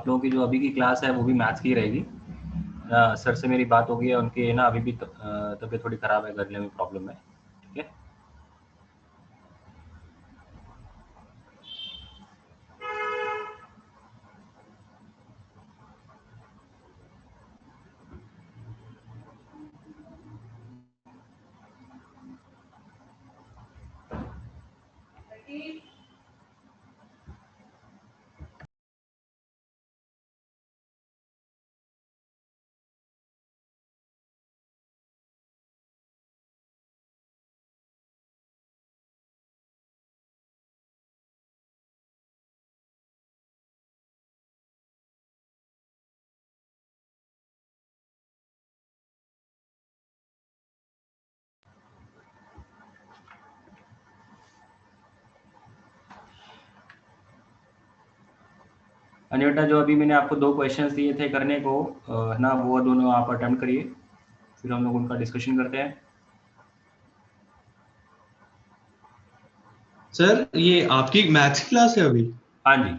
आप लोगों की जो अभी की क्लास है वो भी मैथ्स की रहेगी। सर से मेरी बात हो गई है, उनकी ना अभी भी तबीयत थोड़ी ख़राब है, गले में प्रॉब्लम है, ठीक है। अन्यथा जो अभी मैंने आपको 2 क्वेश्चंस दिए थे करने को, है ना, वो दोनों आप अटेम्प्ट करिए, फिर हम लोग उनका डिस्कशन करते हैं। सर ये आपकी मैथ्स की क्लास है अभी? हाँ जी।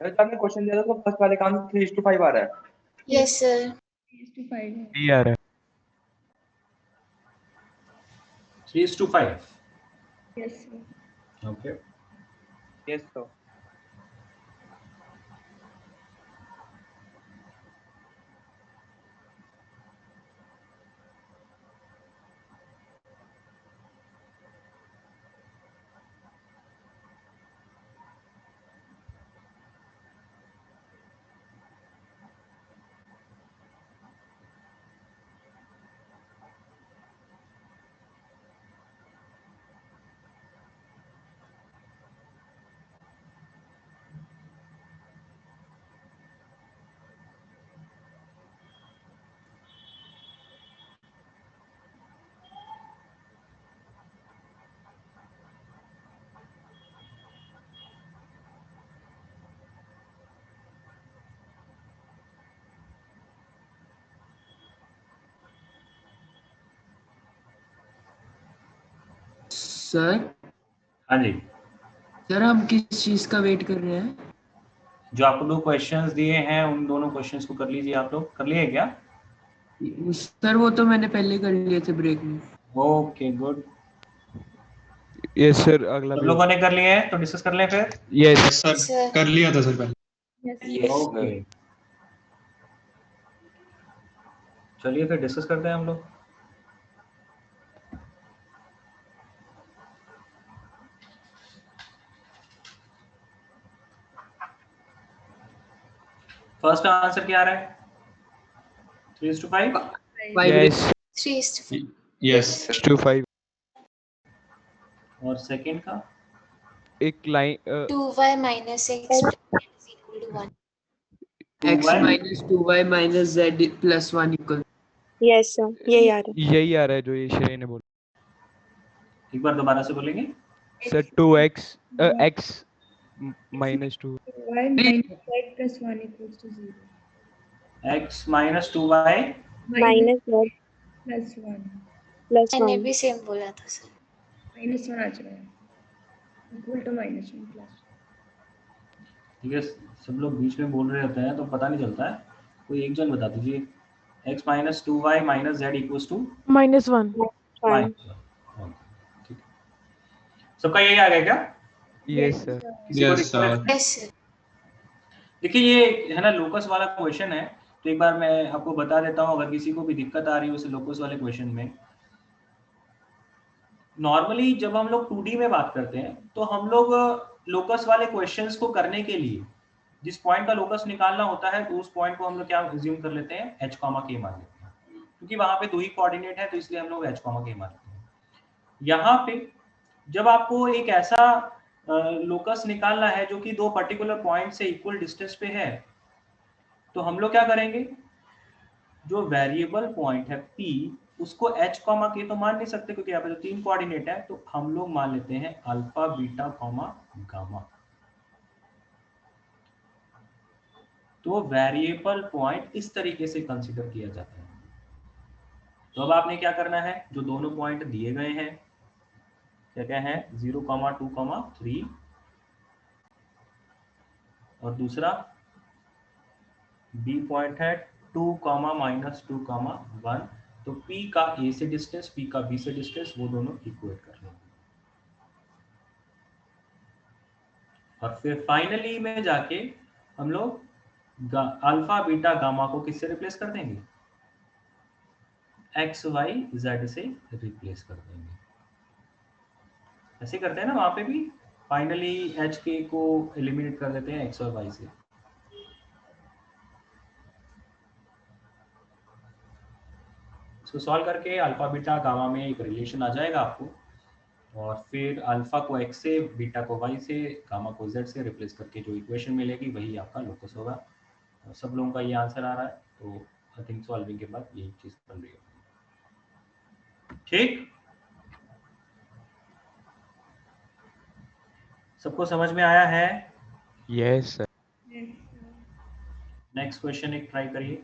सर आपने क्वेश्चन दिया था तो फर्स्ट वाले काम 3:5 आ रहा है। Yes sir. 3:5 आ रहा है। 3:5। Yes sir. Okay. Yes sir. Sir. हाँ जी सर हम किस चीज का वेट कर रहे हैं? जो आपको दो क्वेश्चंस दिए हैं उन दोनों क्वेश्चंस को कर लीजिए। आप लोग कर लिए क्या? सर वो तो मैंने पहले कर लिए थे ब्रेक में। Okay good. यस सर, अगला सब भी लोगों ने कर लिए हैं तो डिस्कस कर लें फिर। यस सर कर लिया था सर पहले। Yes. ओके चलिए फिर डिस्कस करते हैं हम लोग। फर्स्ट आंसर क्या आ रहा है? 3:5। 5 यस 3:5. यस 2 5 और सेकंड का एक line 2y minus x is equal to 1. x 2y minus 2y minus z plus 1 equal। Yes sir यही आ रहा यही आ रहा है जो ये श्रेय ने बोला एक बार दोबारा से बोलेंगे। Sir. 2x x minus 2 y minus z plus 1 equals to 0. x minus 2y है माइनस z plus 1. प्लस मैंने 1 भी सेम बोला था सर. -1 आ जाएगा. Equal to -1 plus. ठीक है। सब लोग बीच में बोल रहे होते हैं तो पता नहीं चलता है। कोई एक जन बता दीजिए। x minus 2y minus z equals to -1 1 ठीक है। सबका यही आ गया क्या? यस सर किसी को यस दिक्कत है? Sir Yes sir. देखिए ये है ना लोकस वाला क्वेश्चन है, तो एक बार मैं आपको बता देता हूँ अगर किसी को भी दिक्कत आ रही है उस लोकस वाले क्वेश्चन में। नॉर्मली जब हम लोग 2D में बात करते हैं तो हम लोग लोकस वाले क्वेश्चंस को करने के लिए जिस पॉइंट का लोकस निकालना होता है तो उस पॉइंट को हम लोग क्या अज्यूम कर लेते हैं, h, k मान लेते हैं, क्योंकि वहां पे दो ही कोऑर्डिनेट है तो इसलिए हम लोग h, k मान लेते हैं। यहाँ पे जब आपको एक ऐसा लोकस निकालना है जो कि दो पर्टिकुलर पॉइंट से इक्वल डिस्टेंस पे है, तो हम लोग क्या करेंगे, जो वेरिएबल पॉइंट है P उसको h, k तो मान नहीं सकते क्योंकि यहाँ पे तो तीन कोऑर्डिनेट है, तो हम लोग मान लेते हैं अल्फा, बीटा, गामा। तो वेरिएबल पॉइंट इस तरीके से कंसीडर किया जाता है। तो अब आपने क्या करना है, जो दोनों पॉइंट दिए गए हैं क्या क्या है, 0, 2, 3 और दूसरा B पॉइंट है 2, -2, 1। तो P का A से डिस्टेंस, P का B से डिस्टेंस, वो दोनों इक्वेट कर लेंगे और फिर फाइनली में जाके हम लोग अल्फा, बीटा, गामा को किससे रिप्लेस कर देंगे, एक्स, वाई, जेड से रिप्लेस कर देंगे। ऐसे करते हैं ना वहां पे भी, फाइनली एच के को एलिमिनेट कर देते हैं एक्स और वाई से। इसको सॉल्व करके अल्फा, बीटा, गामा में एक रिलेशन आ जाएगा आपको, और फिर अल्फा को एक्स से, बीटा को वाई से, गामा को जेड से रिप्लेस करके जो इक्वेशन मिलेगी वही आपका लोकस होगा। और सब लोगों का ये आंसर आ रहा है, तो आई थिंक सॉल्विंग के बाद यही चीज बन रही है। ठीक, सबको समझ में आया है? यस सर नेक्स्ट क्वेश्चन एक ट्राई करिए।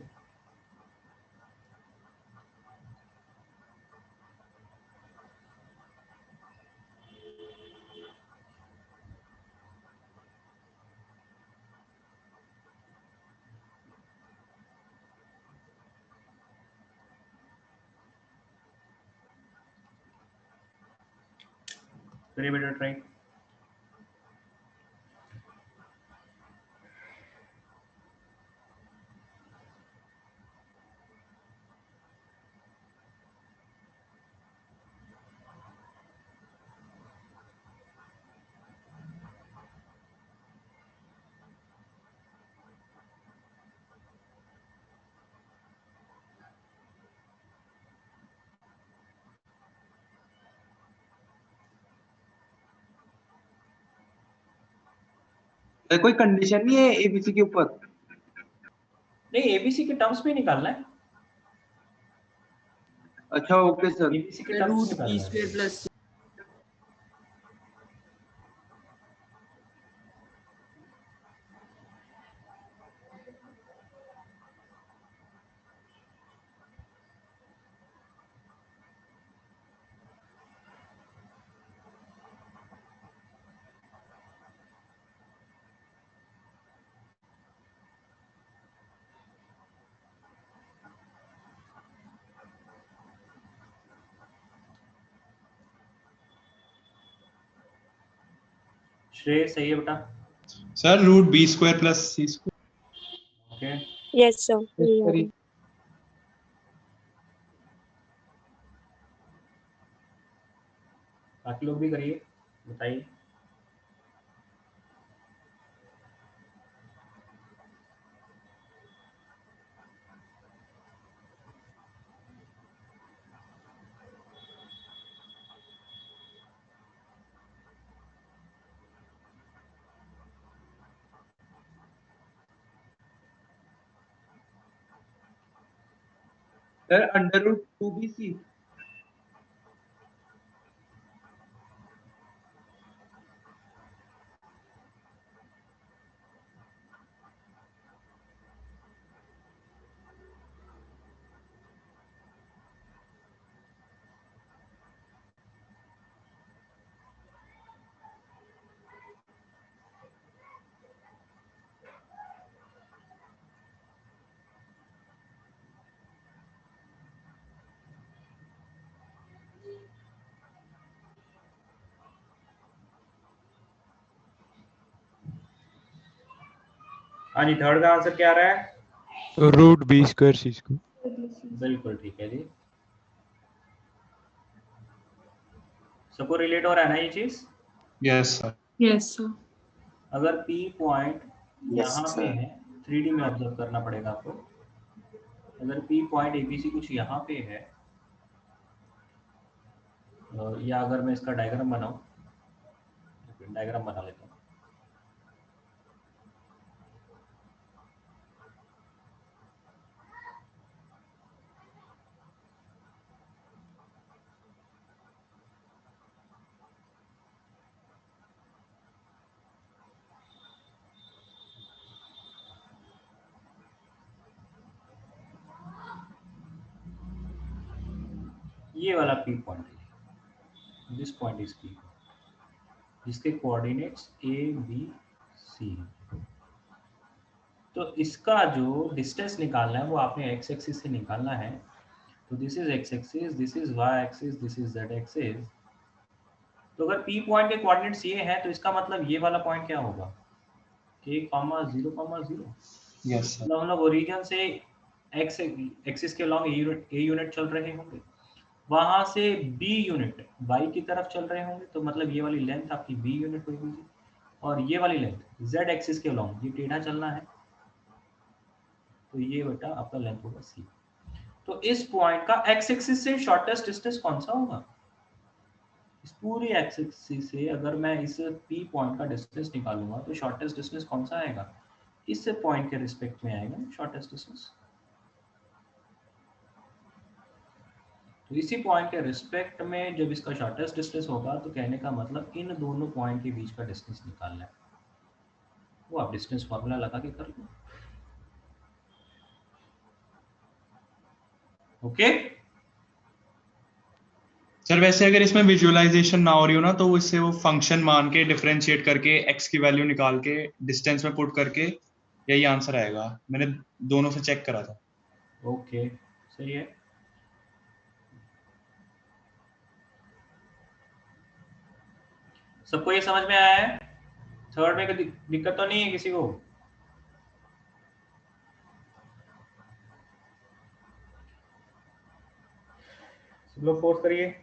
करिए बेटा ट्राई। कोई कंडीशन नहीं है एबीसी के ऊपर? नहीं, एबीसी के टर्म्स में निकालना है। अच्छा ओके सर। एबीसी के टर्म्स में रूट निकालना पी है। स्क्वायर प्लस श्रेय सही है बेटा? Sir root B square plus सी स्क्वायर। Okay, Yes, sir. यही आ रहा है. बाकी लोग भी करिए, बताइए। Sir under root 2bc. हाँ जी, थर्ड का आंसर क्या आ रहा है? Root B square c square. बिल्कुल ठीक है जी। सबको रिलेट हो रहा है ना ये चीज? Yes sir. Yes sir. अगर P पॉइंट Yes, यहाँ पे sir. है, 3D में ऑब्जर्व करना पड़ेगा आपको। अगर P पॉइंट ABC कुछ यहाँ पे है, या अगर मैं इसका डायग्राम बनाऊं, डायग्राम बना लेता हूँ। ये वाला P पॉइंट है, दिस पॉइंट इज P, जिसके कोऑर्डिनेट्स ABC। तो इसका जो डिस्टेंस निकालना है वो आपने एक्स एक्सिस से निकालना है। तो this is X axis, this is Y axis, this is Z axis. तो अगर P पॉइंट के कोऑर्डिनेट्स ये हैं तो इसका मतलब ये वाला पॉइंट क्या होगा? K, 0,0। Yes sir. मतलब हम लोग ओरिजिन से एक्स एक्सिस के लॉन्ग ए यूनिट चल रहे होंगे, वहां से बी यूनिट वाई की तरफ चल रहे होंगे, तो मतलब ये वाली लेंथ आपकी बी यूनिट होगी जी। और ये वाली लेंथ जेड एक्सिस के लॉन्ग ये टेढ़ा चलना है, तो ये बेटा आपका लेंथ होगा सी। तो इस पॉइंट का एक्स एक्सिस से शॉर्टेस्ट डिस्टेंस कौन सा होगा? इस पूरी एक्स एक्सिस से अगर मैं इस पी पॉइंट का डिस्टेंस निकालूंगा तो शॉर्टेस्ट डिस्टेंस कौन सा आएगा? इस पॉइंट के रिस्पेक्ट में आएगा शॉर्टेस्ट डिस्टेंस। तो इसी पॉइंट के रिस्पेक्ट में जब इसका शॉर्टेस्ट डिस्टेंस होगा तो कहने का मतलब इन दोनों पॉइंट के बीच का डिस्टेंस निकालना है। वो आप डिस्टेंस फार्मूला लगा के कर लो। ओके, सर वैसे अगर इसमें विजुअलाइजेशन ना हो रही हो ना तो इससे वो फंक्शन मान के डिफरेंशिएट करके एक्स की वैल्यू निकाल के डिस्टेंस में पुट करके यही आंसर आएगा। मैंने दोनों से चेक करा था। ओके, सही है। सबको ये समझ में आया है? थर्ड में कोई दिक्कत तो नहीं है किसी को? सब लोग फोर्स करिए।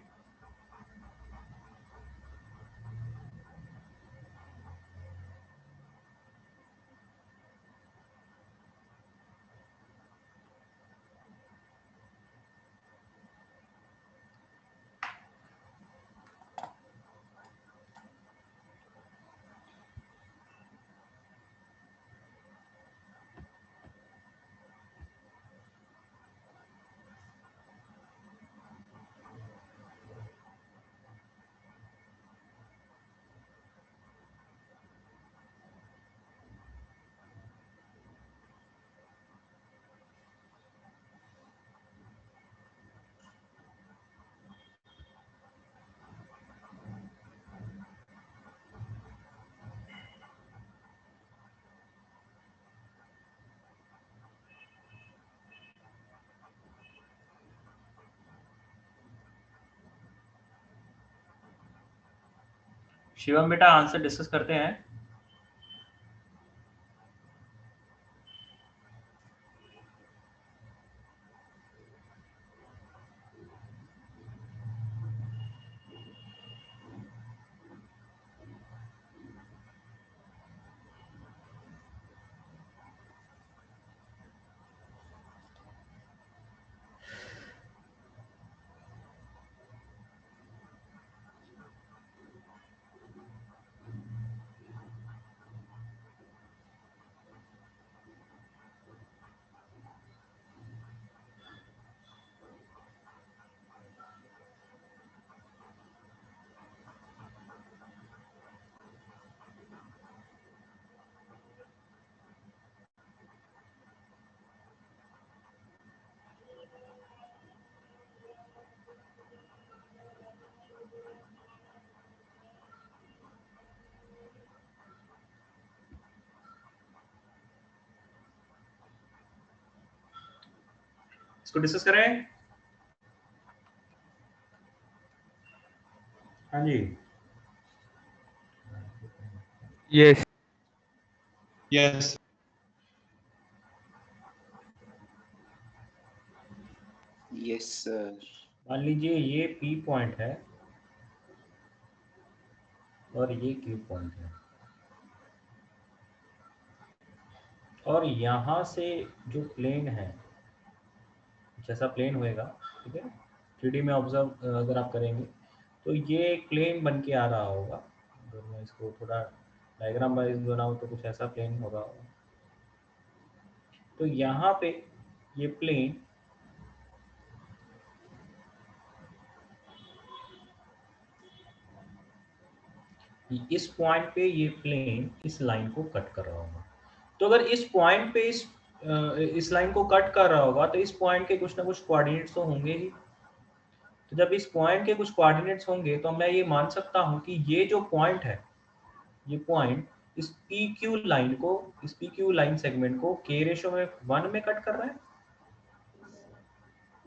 शिवम बेटा आंसर डिस्कस करते हैं। इसको डिस्कस करें। हाँ जी, Yes. Yes yes sir. मान लीजिए ये P पॉइंट है और ये Q पॉइंट है, और यहाँ से जो प्लेन है, जैसा प्लेन होएगा, ठीक है, 3D में ऑब्जर्व अगर आप करेंगे तो ये एक प्लेन बन के आ रहा होगा। अगर मैं इसको थोड़ा डायग्राम वाइज बनाऊँ तो कुछ ऐसा प्लेन होगा। तो यहाँ पे ये प्लेन इस पॉइंट पे, ये प्लेन इस लाइन को कट कर रहा होगा। तो अगर इस पॉइंट पे इस लाइन को कट कर रहा होगा तो इस पॉइंट के कुछ ना कुछ कोऑर्डिनेट्स तो होंगे ही। तो जब इस पॉइंट के कुछ कोऑर्डिनेट्स होंगे तो मैं ये मान सकता हूँ कि ये जो पॉइंट है, ये पॉइंट इस PQ लाइन को, इस PQ लाइन सेगमेंट को K रेशो में 1 में कट कर रहा है।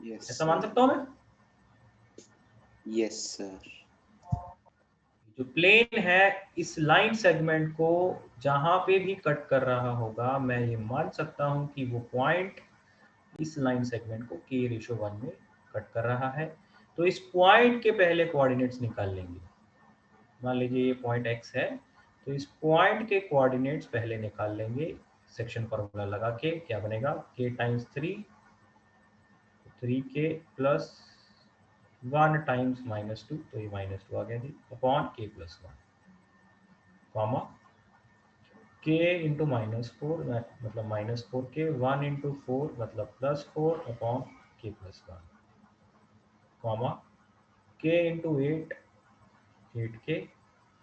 यस ऐसा मान सकता हूँ मैं। Yes sir. जो प्लेन है इस लाइन सेगमेंट को जहां पे भी कट कर रहा होगा, मैं ये मान सकता हूं कि वो पॉइंट इस लाइन सेगमेंट को K रेशो 1 में कट कर रहा है। तो इस पॉइंट के पहले कोऑर्डिनेट्स निकाल लेंगे। मान लीजिए ये पॉइंट X है, तो इस पॉइंट के कोऑर्डिनेट्स पहले निकाल लेंगे सेक्शन फॉर्मूला लगा के। क्या बनेगा? K times 3K plus 1 times -2, तो ये -2 आ गया जी, upon K plus 1, comma K into -4 मतलब -4K, 1 इंटू 4 मतलब +4 upon K plus 1, comma K into 8 8K,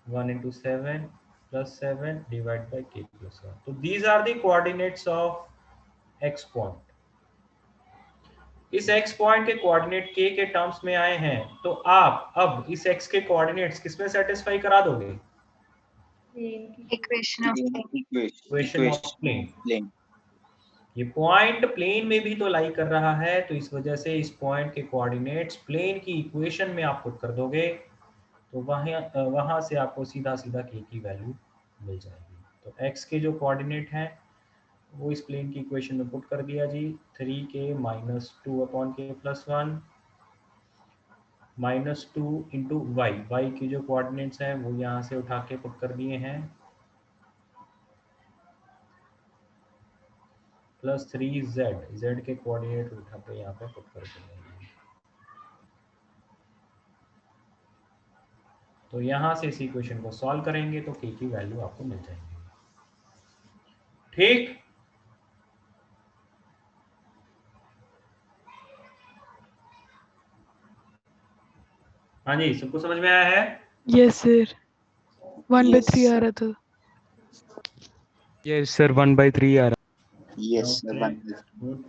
1 into 7 +7 divide by K plus 1। तो these are the coordinates of X point. इस X point के कोऑर्डिनेट K के terms में आए हैं, तो आप अब इस X के कोऑर्डिनेट्स किसमें सेटिस्फाई करा दोगे? Equation of equation of plane. Plane. ये पॉइंट प्लेन में भी तो लाई कर रहा है, तो इस वजह से इस पॉइंट के कोऑर्डिनेट्स प्लेन की इक्वेशन में आप पुट कर दोगे, तो वहां से आपको सीधा सीधा K की वैल्यू मिल जाएगी। तो X के जो कोऑर्डिनेट हैं वो इस प्लेन की इक्वेशन में पुट कर दिया जी, 3K -2 upon K plus 1 -2 into y की जो कोऑर्डिनेट्स हैं वो यहाँ से उठा के पुट कर दिए हैं, प्लस 3z के कोऑर्डिनेट उठा के यहाँ पे पुट कर दिए हैं। तो यहाँ से इस इक्वेशन को सॉल्व करेंगे तो K की वैल्यू आपको मिल जाएगी। ठीक, हाँ जी, सबको समझ में आया है? यस सर 1/3 आ रहा था। Yes, sir. 1/3 आ रहा. Yes sir. Okay, good.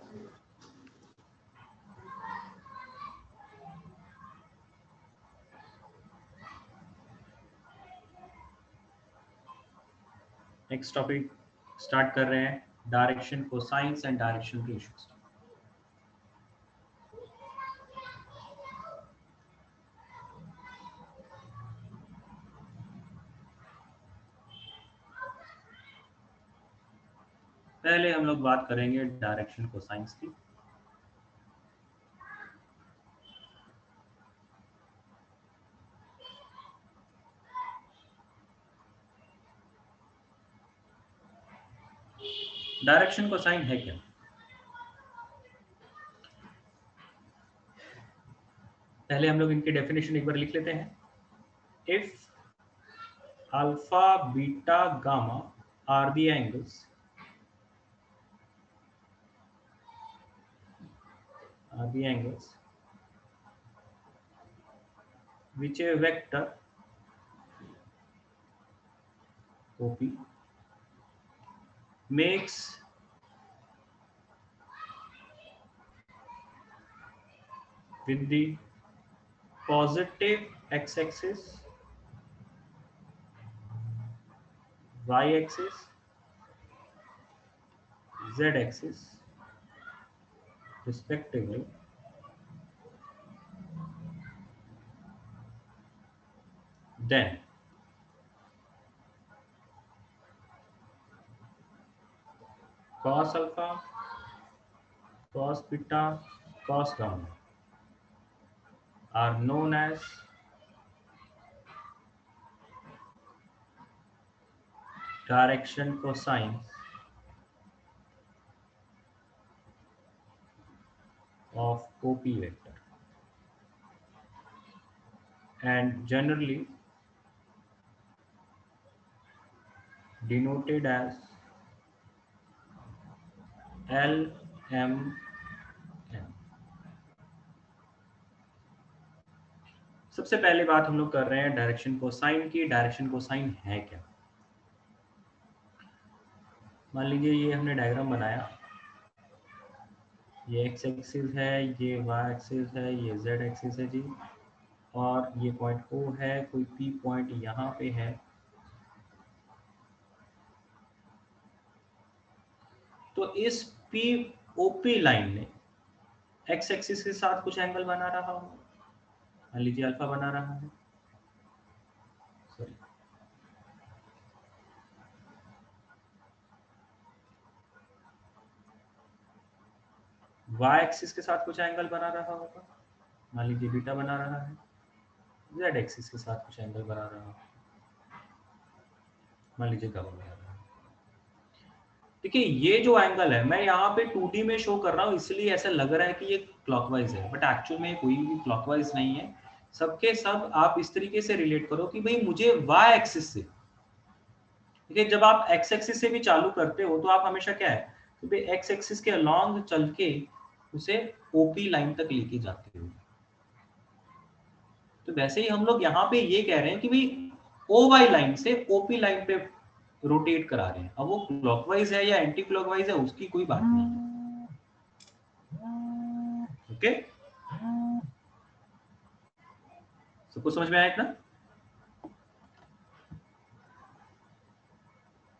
Next topic start कर रहे हैं, direction cosines and direction ratios. पहले हम लोग बात करेंगे डायरेक्शन कोसाइंस की। डायरेक्शन कोसाइन है क्या? पहले हम लोग इनकी डेफिनेशन एक बार लिख लेते हैं। If alpha beta gamma are the angles which a vector OP makes with the positive x-axis, y-axis, z-axis respectively, then cos alpha, cos beta, cos gamma are known as direction cosines of OP vector and generally denoted as LMN। सबसे पहले बात हम लोग कर रहे हैं direction cosine की। Direction cosine है क्या? मान लीजिए ये हमने डायग्राम बनाया, ये एक्स एक्सिस है, ये वाई एक्सिस है, ये जेड एक्सिस है जी, और ये पॉइंट O है, कोई P पॉइंट यहाँ पे है। तो इस POP लाइन ने एक्स एक्सिस के साथ कुछ एंगल बना रहा हो, मान लीजिए अल्फा बना रहा है, सॉरी वाई एक्सिस के साथ कुछ एंगल बना रहा होगा, मान लीजिए बीटा बना रहा है, जेड एक्सिस के साथ कुछ एंगल बना रहा होगा, मान लीजिए गामा बना रहा है। देखिए ये जो एंगल है मैं यहाँ पे 2D में शो कर रहा हूँ, इसलिए ऐसा लग रहा है कि ये क्लॉकवाइज है, बट एक्चुअल में कोई भी क्लॉकवाइज नहीं है। सबके सब आप इस तरीके से रिलेट करो कि भाई मुझे वाई एक्सिस से, ठीक है, जब आप एक्स एक्सिस से भी चालू करते हो तो आप हमेशा क्या है कि भाई एक्स एक्सिस के अलॉन्ग चल के उसे ओपी लाइन तक लेके जाते हो। तो वैसे ही हम लोग यहाँ पे ये कह रहे हैं कि भाई ओ वाई लाइन से ओपी लाइन पे रोटेट करा रहे हैं। अब वो क्लॉकवाइज है या एंटी क्लॉकवाइज है उसकी कोई बात नहीं है। ओके, सबको समझ में आया इतना?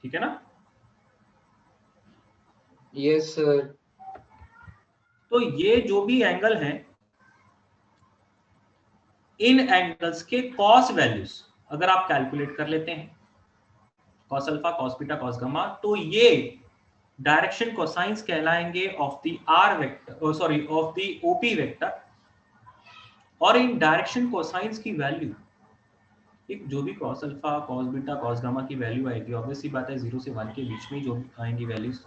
ठीक है ना? Yes sir. तो ये जो भी एंगल हैं, इन एंगल्स के कॉस वैल्यूज अगर आप कैलकुलेट कर लेते हैं, cos alpha, cos beta, cos gamma, तो ये डायरेक्शन कोसाइंस कहलाएंगे of the R vector, sorry of the OP vector. और इन डायरेक्शन कोसाइंस की वैल्यू, एक जो भी cos alpha, cos beta, cos gamma की वैल्यू आएगी, ऑब्वियसली बात है 0 से 1 के बीच में जो आएंगी वैल्यूज,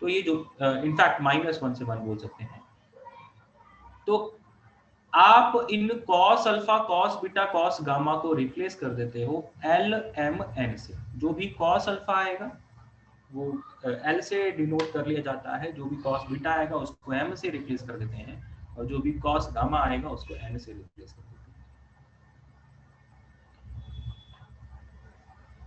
तो ये जो इनफैक्ट -1 से 1 बोल सकते हैं। तो आप इन cos alpha, cos beta, cos gamma को रिप्लेस कर देते हो LMN से। जो भी कॉस अल्फा आएगा वो L से डिनोट कर लिया जाता है, जो भी कॉस बीटा आएगा उसको M से रिप्लेस कर देते हैं, और जो भी कॉस गामा आएगा उसको N से रिप्लेस कर देते हैं।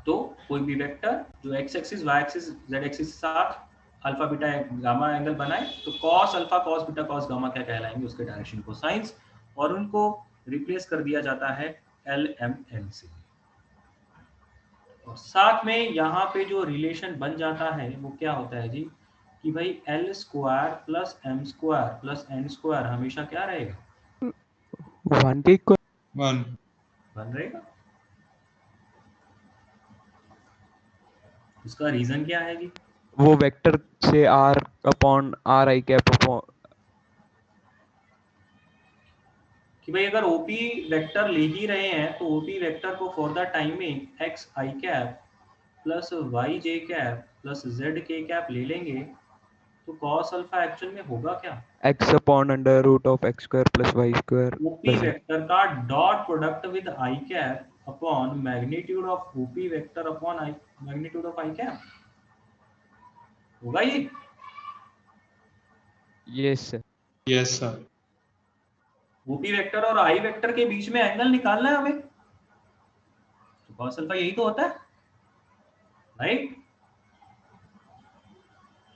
तो कोई भी वेक्टर जो x axis, y axis, z axis के साथ अल्फा बीटा गामा एंगल बनाए, तो cos alpha, cos beta, cos gamma क्या कहलाएंगे? उसके डायरेक्शन कोसाइंस, और उनको रिप्लेस कर दिया जाता है LMN से। और साथ में यहाँ पे जो रिलेशन बन जाता है वो क्या होता है जी, कि भाई L square plus M square plus N square हमेशा क्या रहेगा? 1 के इक्वल 1 रहेगा। उसका रीजन क्या है जी? वो वेक्टर से r upon r I cap upon कि भाई अगर ओपी वेक्टर ले ही रहे हैं तो ओपी वेक्टर को for the timing X I cap plus Y J cap plus Z K cap ले लेंगे तो कॉस अल्फा एक्चुअल में होगा क्या? x upon under root of x square plus y square OP plus vector का dot product with i cap upon magnitude of OP vector upon i magnitude of i cap होगा ये? Yes sir. Yes sir. OP vector और i vector के बीच में angle निकालना है हमें, तो कॉस अल्फा यही तो होता है, राइट?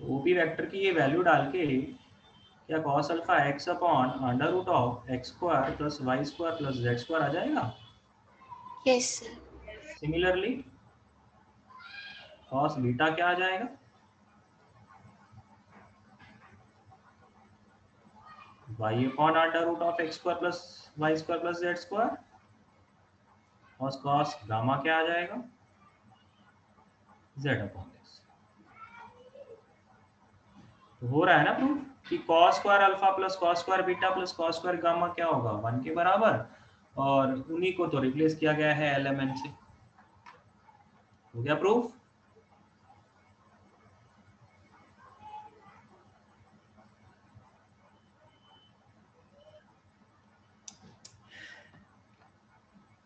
तो ओपी वेक्टर की ये वैल्यू डाल के क्या cos alpha x upon under root of x square plus y square plus z square आ जाएगा। Yes sir. Similarly cos beta क्या आ जाएगा? Y upon under root of x square plus y square plus z square और cos gamma क्या आ जाएगा? Z upon x. तो हो रहा है ना प्रूफ कि cos square alpha plus cos square beta plus cos square gamma क्या होगा 1 के बराबर, और उन्हीं को तो रिप्लेस किया गया है एलिमेंट से। हो गया प्रूफ?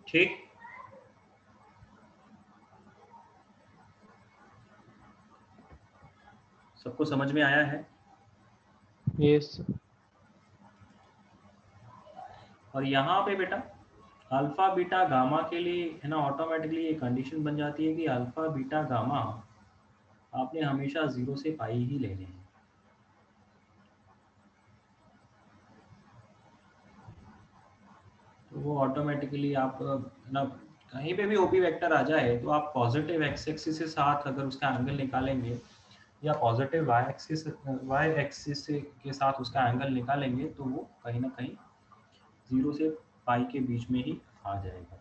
ठीक, सबको समझ में आया है? यस। और यहाँ पे बेटा अल्फा बीटा गामा के लिए है ना ऑटोमेटिकली ये कंडीशन बन जाती है कि अल्फा बीटा गामा आपने हमेशा 0 से पाई ही लेने हैं। तो वो ऑटोमेटिकली आप ना कहीं पे भी ओपी वेक्टर आ जाए तो आप पॉजिटिव एक्स एक्सिस के साथ अगर उसका एंगल निकालेंगे या पॉजिटिव वाई एक्सिस के साथ उसका एंगल निकालेंगे तो वो कहीं ना कहीं 0 से पाई के बीच में ही आ जाएगा।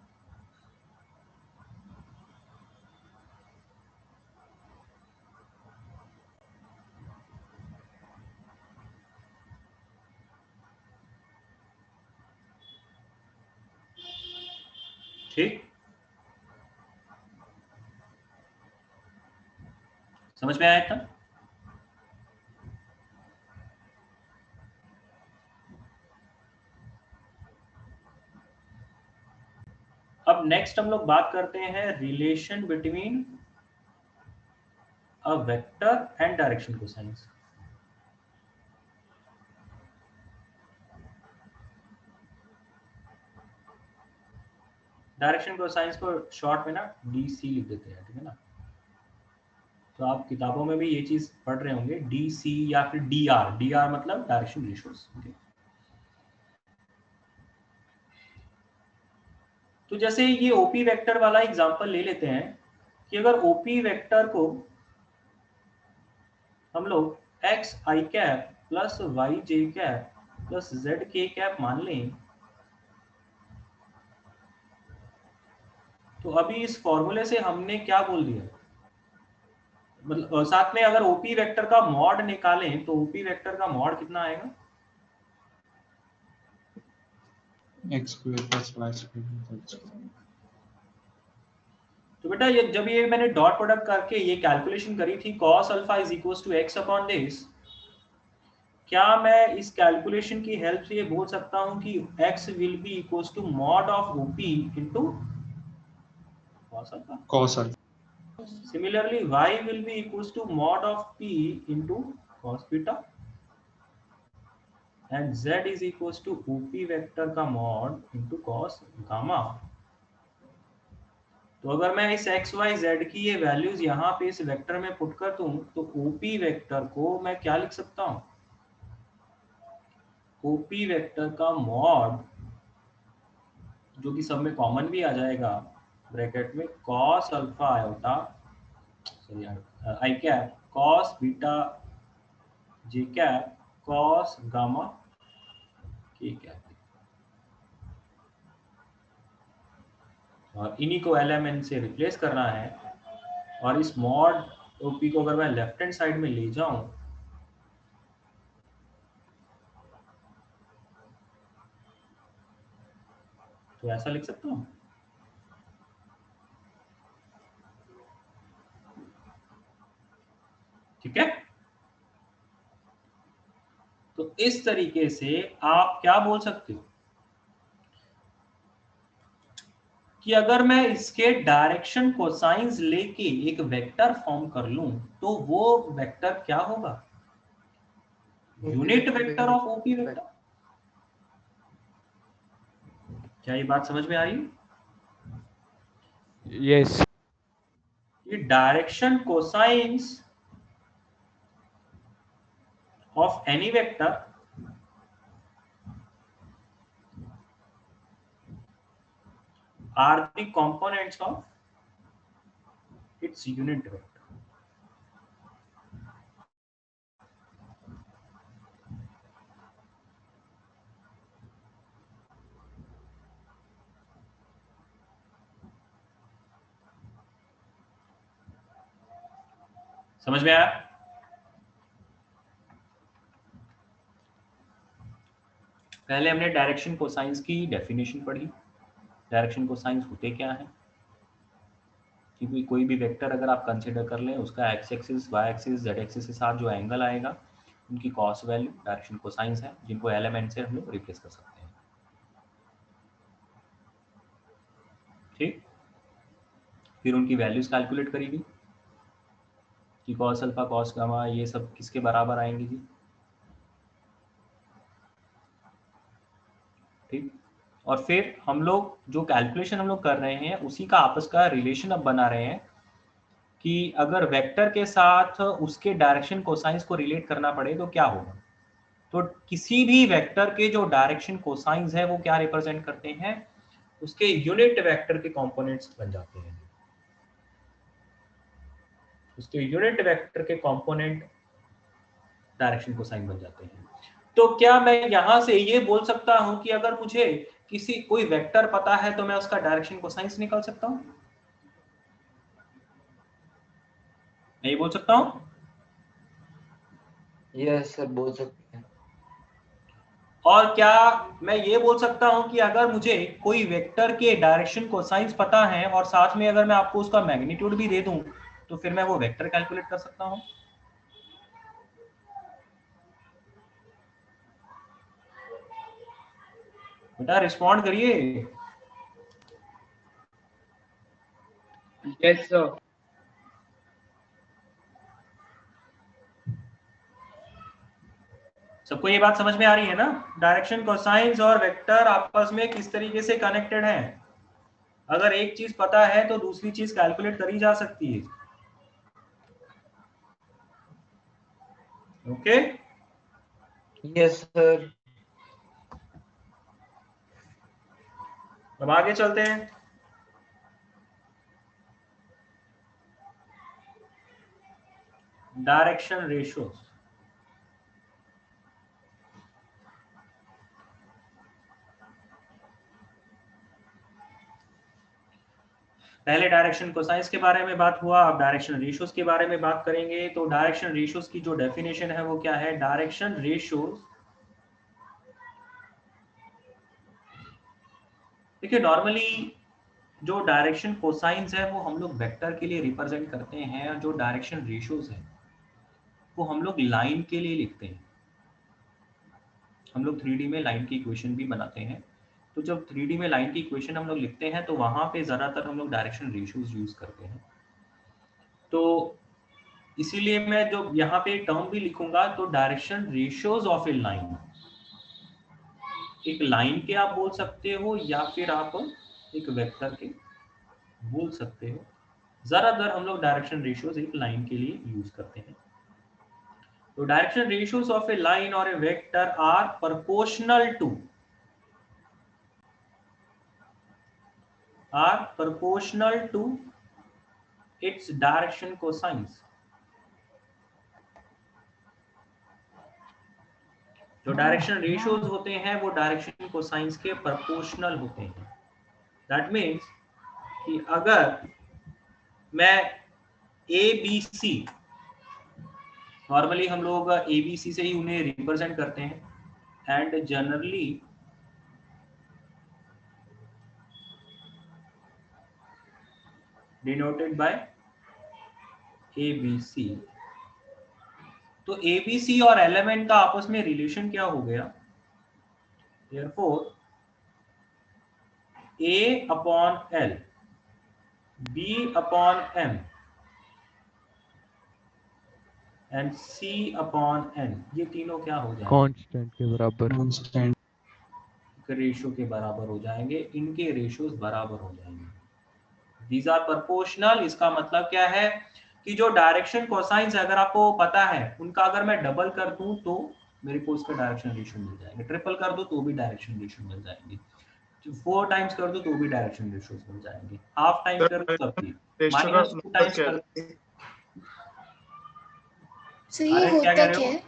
ठीक, समझ में आया था? अब नेक्स्ट हम लोग बात करते हैं relation between a vector and direction cosines. Direction cosines को शॉर्ट में ना डीसी लिख देते हैं, ठीक है ना? तो आप किताबों में भी ये चीज पढ़ रहे होंगे डीसी या फिर डीआर। डीआर मतलब डायरेक्शन रेशियोस। तो जैसे ये ओपी वेक्टर वाला एग्जांपल ले लेते हैं कि अगर ओपी वेक्टर को हम लोग x I cap plus Y J cap plus Z K cap मान लें, तो अभी इस फॉर्मूले से हमने क्या बोल दिया, मतलब साथ में अगर ओपी वेक्टर का मॉड निकालें तो ओपी वेक्टर का मॉड कितना आएगा? X square plus y square. तो बेटा ये जब ये मैंने डॉट प्रोडक्ट करके ये कैलकुलेशन करी थी cos alpha is equals to x upon this, क्या मैं इस कैलकुलेशन की हेल्प से ये बोल सकता हूं कि x will be equals to mod of OP into cos alpha? Cos alpha. Similarly y will be equals to mod of p into cos beta and z is equals to OP vector का mod into cos gamma. तो अगर मैं इस x Y Z की ये values यहाँ पे इस वेक्टर में पुट कर दूं तो ओपी वेक्टर को मैं क्या लिख सकता हूँ? ओपी वेक्टर का मॉड, जो कि सब में कॉमन भी आ जाएगा ब्रैकेट में, cos alpha iota sorry I cap cos beta J cap cos gamma के कैप, और इन्हीं को एलिमेंट से रिप्लेस करना है और इस मॉड ओपी को अगर मैं लेफ्ट हैंड साइड में ले जाऊं तो ऐसा लिख सकता हूं, ठीक है। तो इस तरीके से आप क्या बोल सकते हो कि अगर मैं इसके डायरेक्शन कोसाइंस लेके एक वेक्टर फॉर्म कर लूं तो वो वेक्टर क्या होगा, unit vector of OP vector. क्या ये बात समझ में आ रही है? Yes. ये direction cosines of any vector are the components of its unit vector. समझ में आया? पहले हमने डायरेक्शन कोसाइंस की डेफिनेशन पढ़ी, डायरेक्शन कोसाइंस होते क्या है, कि कोई भी वेक्टर अगर आप कंसीडर कर लें उसका x axis, y axis, z axis के साथ जो एंगल आएगा उनकी कॉस वैल्यू डायरेक्शन कोसाइंस है, जिनको एलिमेंट से हम लोग रिप्लेस कर सकते हैं, ठीक। फिर उनकी वैल्यूज कैलकुलेट करेगी कि कॉस अल्फा, कॉस गामा ये सब किसके बराबर आएंगे जी, ठीक। और फिर हम लोग जो कैलकुलेशन हम लोग कर रहे हैं उसी का आपस का रिलेशन अब बना रहे हैं कि अगर वेक्टर के साथ उसके डायरेक्शन कोसाइंस को रिलेट करना पड़े तो क्या होगा। तो किसी भी वेक्टर के जो डायरेक्शन कोसाइंस है वो क्या रिप्रेजेंट करते हैं, उसके यूनिट वेक्टर के कंपोनेंट्स बन जाते हैं, उसके यूनिट वेक्टर के कंपोनेंट डायरेक्शन कोसाइन बन जाते हैं। तो क्या मैं यहां से ये बोल सकता हूं कि अगर मुझे कोई वेक्टर पता है तो मैं उसका डायरेक्शन कोसाइंस निकाल सकता हूं, मैं ये बोल सकता हूं? यस सर, बोल सकते हैं। और क्या मैं ये बोल सकता हूं कि अगर मुझे कोई वेक्टर के डायरेक्शन कोसाइंस पता है और साथ में अगर मैं आपको उसका मैग्नीट्यूड भी दे दूं तो फिर मैं वो वेक्टर कैलकुलेट कर सकता हूं? बेटा रिस्पॉन्ड करिए। Yes sir. सबको ये बात समझ में आ रही है ना, डायरेक्शन कोसाइंस और वेक्टर आपस में किस तरीके से कनेक्टेड हैं। अगर एक चीज पता है तो दूसरी चीज कैलकुलेट करी जा सकती है, ओके। Yes sir. अब आगे चलते हैं। डायरेक्शन रेशियोज, पहले डायरेक्शन कोसाइंस के बारे में बात हुआ, अब डायरेक्शन रेशियोज के बारे में बात करेंगे। तो डायरेक्शन रेशियोज की जो डेफिनेशन है वो क्या है, डायरेक्शन रेशियोज, देखिए नॉर्मली जो डायरेक्शन कोसाइंस है वो हम लोग वेक्टर के लिए रिप्रेजेंट करते हैं, और जो डायरेक्शन रेशियोज है वो हम लोग लाइन के लिए लिखते हैं। हम लोग 3D में लाइन की इक्वेशन भी बनाते हैं, तो जब 3D में लाइन की इक्वेशन हम लोग लिखते हैं तो वहां पे ज़्यादातर हम लोग डायरेक्शन रेशियोज यूज करते हैं। तो इसीलिए मैं जो यहाँ पे टर्म भी लिखूंगा तो direction ratios of a line, एक लाइन के आप बोल सकते हो या फिर आप एक वेक्टर के बोल सकते हो। ज्यादातर हम लोग डायरेक्शन रेशियोज एक लाइन के लिए यूज करते हैं। तो direction ratios of a line और a vector are proportional to its direction cosines. जो डायरेक्शन रेशियोज होते हैं वो डायरेक्शन कोसाइंस के प्रोपोर्शनल होते हैं। दैट मीन्स कि अगर मैं ABC, नॉर्मली हम लोग ABC से ही उन्हें रिप्रेजेंट करते हैं, and generally denoted by ABC। तो ABC और एलिमेंट का आपस में रिलेशन क्या हो गया? Therefore, A upon L, B upon M and C upon N, ये तीनों क्या हो जाएंगे? कांस्टेंट के बराबर। कांस्टेंट। रेशियो के बराबर हो जाएंगे, इनके रेशियोज बराबर हो जाएंगे। These are proportional। इसका मतलब क्या है कि जो डायरेक्शन कोसाइंस अगर आपको पता है उनका अगर मैं डबल कर दूं तो मेरे को उसका डायरेक्शन रेशियो मिल जाएगा, ट्रिपल कर दूं तो भी डायरेक्शन रेशियो मिल जाएंगे, 4 टाइम्स कर दूं तो भी डायरेक्शन रेशियोज मिल जाएंगे, हाफ टाइम कर दूं तब भी, -2 टाइम्स कर दूं। सो ये होता क्या है?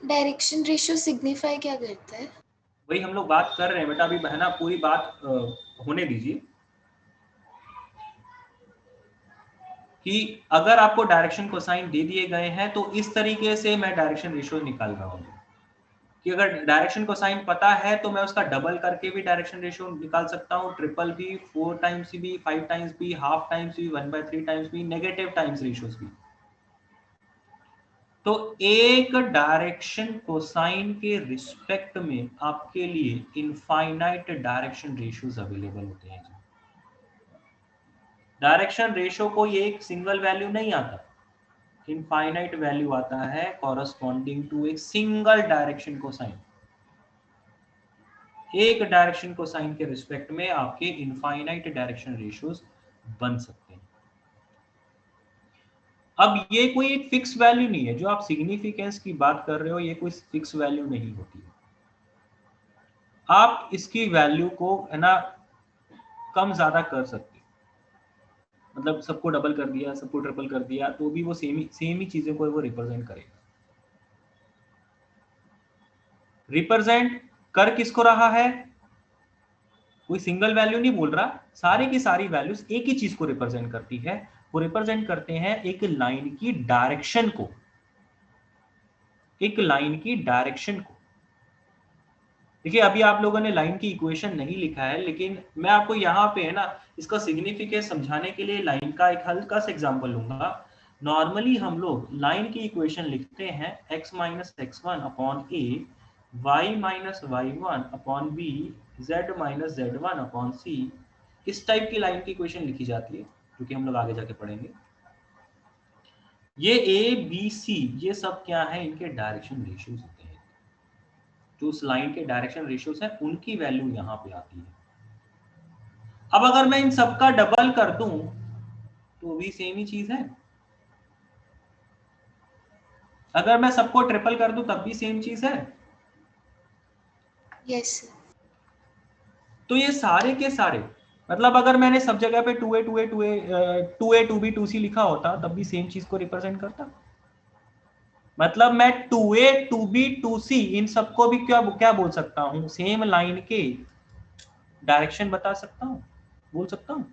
डायरेक्शन रेशियो सिग्निफाई क्या करता है? वही हम लोग बात कर रहे हैं बेटा, अभी बहना पूरी बात होने दीजिए। कि अगर आपको डायरेक्शन कोसाइन दे दिए गए हैं तो इस तरीके से मैं डायरेक्शन रेशियो निकाल रहा हूँ कि अगर डायरेक्शन कोसाइन पता है तो मैं उसका डबल करके भी डायरेक्शन रेशियो निकाल सकता हूँ, ट्रिपल भी, 4 टाइम्स भी, 5 टाइम्स भी, हाफ टाइम्स भी, 1/3 टाइम्स भी, नेगेटिव टाइम्स रेशियोज भी। तो एक डायरेक्शन कोसाइन के रिस्पेक्ट में आपके लिए इनफाइनाइट डायरेक्शन रेशियोज अवेलेबल होते हैं। डायरेक्शन रेशियो को ये एक सिंगल वैल्यू नहीं आता, इनफाइनाइट वैल्यू आता है कॉरस्पॉन्डिंग टू एक सिंगल डायरेक्शन कोसाइन। एक डायरेक्शन कोसाइन के रिस्पेक्ट में आपके इनफाइनाइट डायरेक्शन रेशियोज बन सकते हैं। अब ये कोई एक फिक्स वैल्यू नहीं है, जो आप सिग्निफिकेंस की बात कर रहे हो ये कोई फिक्स वैल्यू नहीं होती है। आप इसकी वैल्यू को है ना कम ज्यादा कर सकते हैं, मतलब सबको डबल कर दिया, सबको ट्रिपल कर दिया तो भी वो सेम ही चीजों को वो रिप्रेजेंट करेगा। रिप्रेजेंट कर किसको रहा है? कोई सिंगल वैल्यू नहीं बोल रहा, सारी की सारी वैल्यूज एक ही चीज को रिप्रेजेंट करती है। वो रिप्रेजेंट करते हैं एक लाइन की डायरेक्शन को, एक लाइन की डायरेक्शन को। देखिए अभी आप लोगों ने लाइन की इक्वेशन नहीं लिखा है, लेकिन मैं आपको यहाँ पे है ना इसका सिग्निफिकेंस समझाने के लिए लाइन का एक हल्का सा एग्जांपल लूंगा। नॉर्मली हम लोग लाइन की इक्वेशन लिखते हैं x minus x1 upon a, y minus y1 upon b, z minus z1 upon c। इस टाइप की लाइन की इक्वेशन लिखी जाती है, जो कि हम लोग आगे जाके पढ़ेंगे। ये a b c ये सब क्या है? इनके डायरेक्शन रेशियोज होते हैं। जो उस लाइन के डायरेक्शन रेशियोज हैं उनकी वैल्यू यहाँ पे आती है। अब अगर मैं इन सबका डबल कर दूं तो भी सेम ही चीज है, अगर मैं सबको ट्रिपल कर दूं तब भी सेम चीज है। यस। तो ये सारे के सारे, मतलब अगर मैंने सब जगह पे 2a 2a 2a 2a 2b 2c लिखा होता तब भी सेम चीज को रिप्रेजेंट करता। मतलब मैं 2a 2b 2c इन सबको भी क्या क्या बोल सकता हूं? सेम लाइन के डायरेक्शन बता सकता हूं, बोल सकता हूं।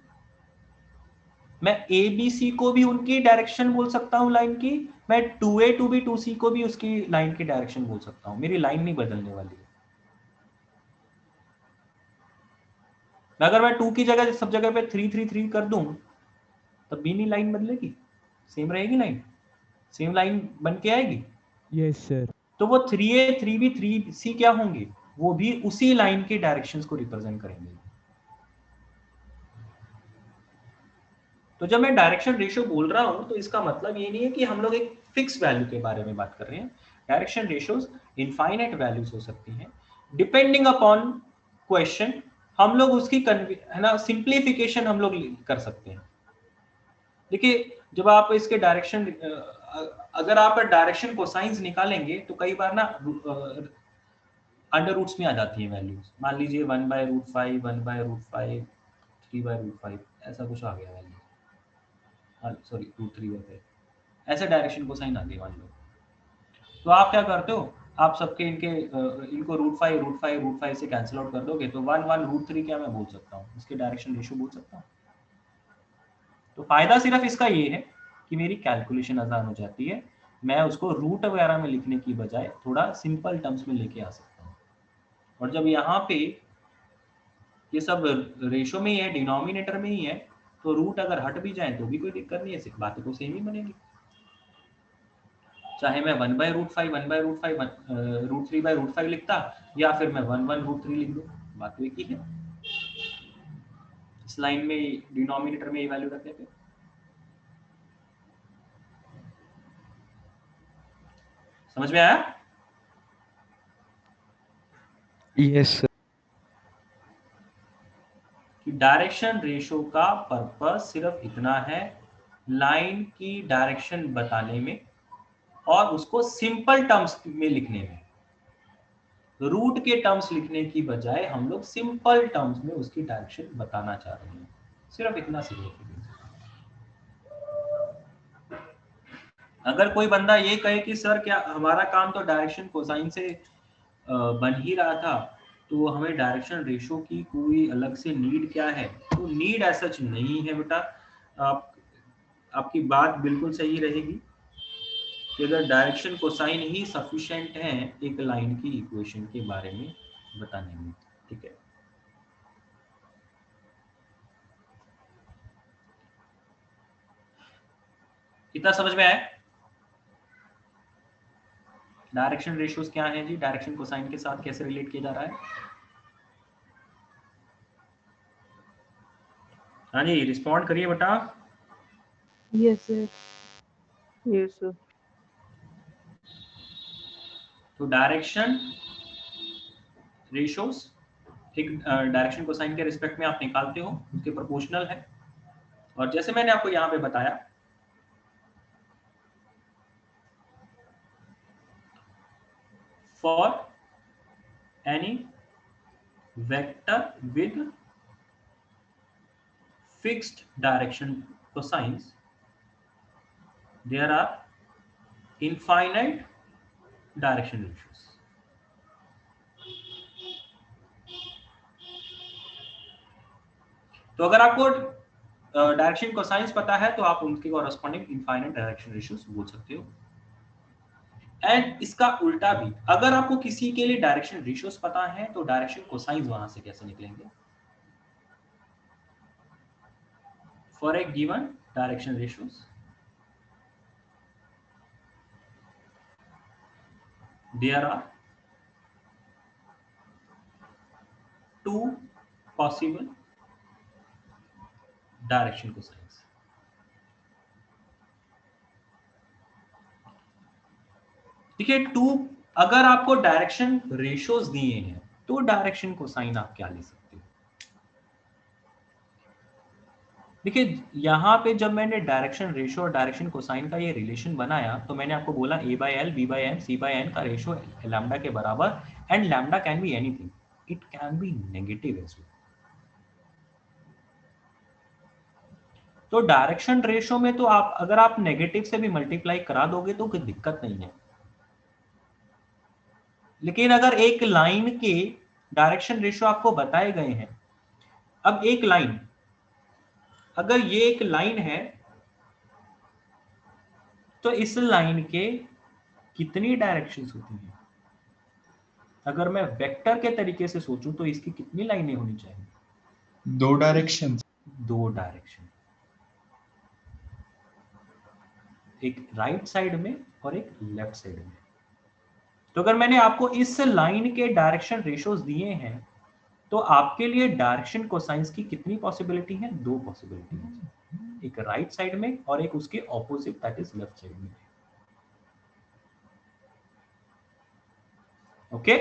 मैं ए बी सी को भी उनकी डायरेक्शन बोल सकता हूं लाइन की, मैं 2a 2b 2c को भी उसकी लाइन की डायरेक्शन बोल सकता हूं। मेरी लाइन नहीं बदलने वाली है। अगर मैं 2 की जगह सब जगह पे 3 3 3 कर दूं तब भी नहीं लाइन बदलेगी, सेम रहेगी लाइन, सेम लाइन बन के आएगी। Yes sir. तो वो 3a 3b 3c क्या होंगे? वो भी उसी लाइन के डायरेक्शंस को रिप्रेजेंट करेंगे। तो जब मैं डायरेक्शन रेशियो बोल रहा हूं तो इसका मतलब ये नहीं है कि हम लोग एक फिक्स वैल्यू के बारे में बात कर रहे हैं। डायरेक्शन रेशियोज इनफाइनाइट वैल्यूज हो सकती हैं, डिपेंडिंग अपॉन क्वेश्चन हम लोग उसकी है ना सिंप्लीफिकेशन हम लोग कर सकते हैं। देखिए जब आप इसके डायरेक्शन अगर आप डायरेक्शन कोसाइंस निकालेंगे तो कई बार ना अंडर रूट्स में आ जाती है वैल्यूज। मान लीजिए 1/√5 1/√5 3/√5 ऐसा कुछ आ गया वैल्यू, सॉरी 2 3/5 ऐसे डायरेक्शन कोसाइन आ गई मान लो। तो आप क्या करते हो? आप सबके इनको √5 से कैंसिल आउट कर दोगे तो 1 1 √3 क्या मैं बोल सकता हूँ, इसके डायरेक्शन रेशियो बोल सकता हूँ। तो फायदा सिर्फ इसका ये है कि मेरी कैलकुलेशन आसान हो जाती है, मैं उसको रूट वगैरह में लिखने की बजाय थोड़ा सिंपल टर्म्स में लेके आ सकता हूँ। और जब यहाँ पे ये सब रेशो में ही है, डिनोमिनेटर में ही है, तो रूट अगर हट भी जाए तो भी कोई दिक्कत नहीं है, सिर्फ बातें तो सेम ही बनेगी। चाहे मैं 1/√5 √3/√5 लिखता या फिर मैं 1 1 √3 लिख दूं, बात तो एक ही है। इस लाइन में डिनोमिनेटर में ये वैल्यू रख देते। समझ में आया? Yes, sir. कि डायरेक्शन रेशो का पर्पस सिर्फ इतना है, लाइन की डायरेक्शन बताने में और उसको सिंपल टर्म्स में लिखने में। रूट के टर्म्स लिखने की बजाय हम लोग सिंपल टर्म्स में उसकी डायरेक्शन बताना चाह रहे हैं, सिर्फ इतना सिग्निफिकेंस। अगर कोई बंदा ये कहे कि सर क्या हमारा काम तो डायरेक्शन कोसाइन से बन ही रहा था, तो हमें डायरेक्शन रेशो की कोई अलग से नीड क्या है, तो नीड ऐसा नहीं है बेटा। आपकी बात बिल्कुल सही रहेगी कि अगर डायरेक्शन कोसाइन ही सफिशिएंट है एक लाइन की इक्वेशन के बारे में बताने में, ठीक है। कितना समझ में आया? डायरेक्शन रेशियोज क्या है जी, डायरेक्शन कोसाइन के साथ कैसे रिलेट किया जा रहा है? हाँ जी, रिस्पॉन्ड करिए बेटा। Yes, sir. Yes, sir. तो डायरेक्शन रेशियोज एक डायरेक्शन कोसाइन के रिस्पेक्ट में आप निकालते हो, उसके प्रोपोर्शनल है। और जैसे मैंने आपको यहाँ पे बताया, for any vector with fixed direction cosines there are infinite direction ratios. तो अगर आपको डायरेक्शन कोसाइंस पता है तो आप उनके कॉरेस्पॉन्डिंग इनफाइनाइट डायरेक्शन रेशियोज बोल सकते हो। एंड इसका उल्टा भी, अगर आपको किसी के लिए डायरेक्शन रेशियोज पता है तो डायरेक्शन कोसाइंस वहां से कैसे निकलेंगे? For a given direction ratios there are two possible direction cosines. देखिए टू, अगर आपको डायरेक्शन रेशियोज दिए हैं तो डायरेक्शन कोसाइन आप क्या ले सकते हो? देखिए यहाँ पे जब मैंने डायरेक्शन रेशियो और डायरेक्शन कोसाइन का ये रिलेशन बनाया तो मैंने आपको बोला a/l, b/n, c/n का रेशियो लैम्डा के बराबर, and lambda can be anything, it can be negative as well. तो डायरेक्शन रेशियो में तो आप अगर आप नेगेटिव से भी मल्टीप्लाई करा दोगे तो कोई दिक्कत नहीं है, लेकिन अगर एक लाइन के डायरेक्शन रेशियो आपको बताए गए हैं, अब एक लाइन, अगर ये एक लाइन है तो इस लाइन के कितनी डायरेक्शंस होती हैं? अगर मैं वेक्टर के तरीके से सोचूं तो इसकी कितनी लाइनें होनी चाहिए? 2 डायरेक्शन, 2 डायरेक्शन, एक राइट साइड में और एक लेफ्ट साइड में। तो अगर मैंने आपको इस लाइन के डायरेक्शन रेशियोज दिए हैं तो आपके लिए डायरेक्शन कोसाइंस की कितनी पॉसिबिलिटी है? 2 पॉसिबिलिटी है, एक राइट साइड में और एक उसके opposite that is left side में। ओके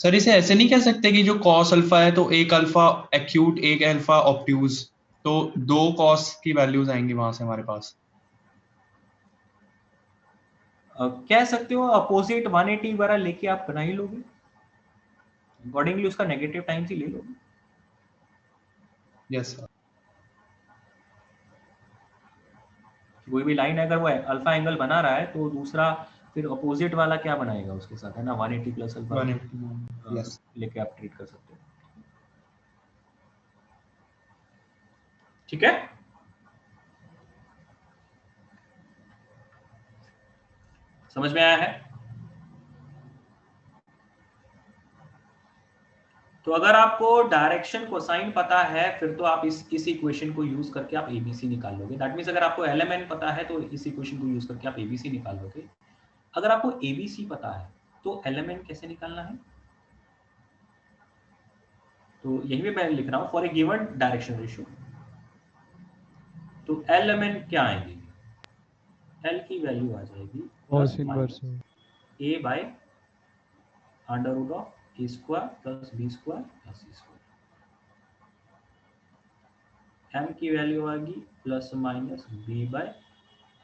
सर इसे ऐसे नहीं कह सकते कि जो cos अल्फा है तो एक अल्फा एक्यूट एक अल्फा ऑब्ट्यूज, तो 2 cos की वैल्यूज आएंगी वहां से हमारे पास। कह सकते हो, अपोजिट 180 वगैरह लेके आप बना ही लोगे, अकॉर्डिंगली उसका नेगेटिव टाइम्स ही ले लोगे। Yes sir. कोई भी लाइन अगर वो अल्फा एंगल बना रहा है तो दूसरा फिर अपोजिट वाला क्या बनाएगा उसके साथ, है ना, 180 प्लस अल्फा 180 यस लेके आप ट्रीट कर सकते हो। ठीक है, समझ में आया है? तो अगर आपको डायरेक्शन कोसाइन पता है फिर तो आप इस इक्वेशन को यूज करके आप एबीसी निकाल लोगे। दैट मींस अगर आपको एलएमएन पता है तो इस इक्वेशन को यूज करके आप एबीसी निकाल लोगे। अगर आपको एबीसी पता है तो एलएमएन कैसे निकालना है, तो यही भी मैं लिख रहा हूं for a given direction ratio. तो एलएमएन क्या आएंगे, एल की वैल्यू आ जाएगी cos inverse a by under root of a square plus b square plus C square. M की वैल्यू आएगी plus minus b by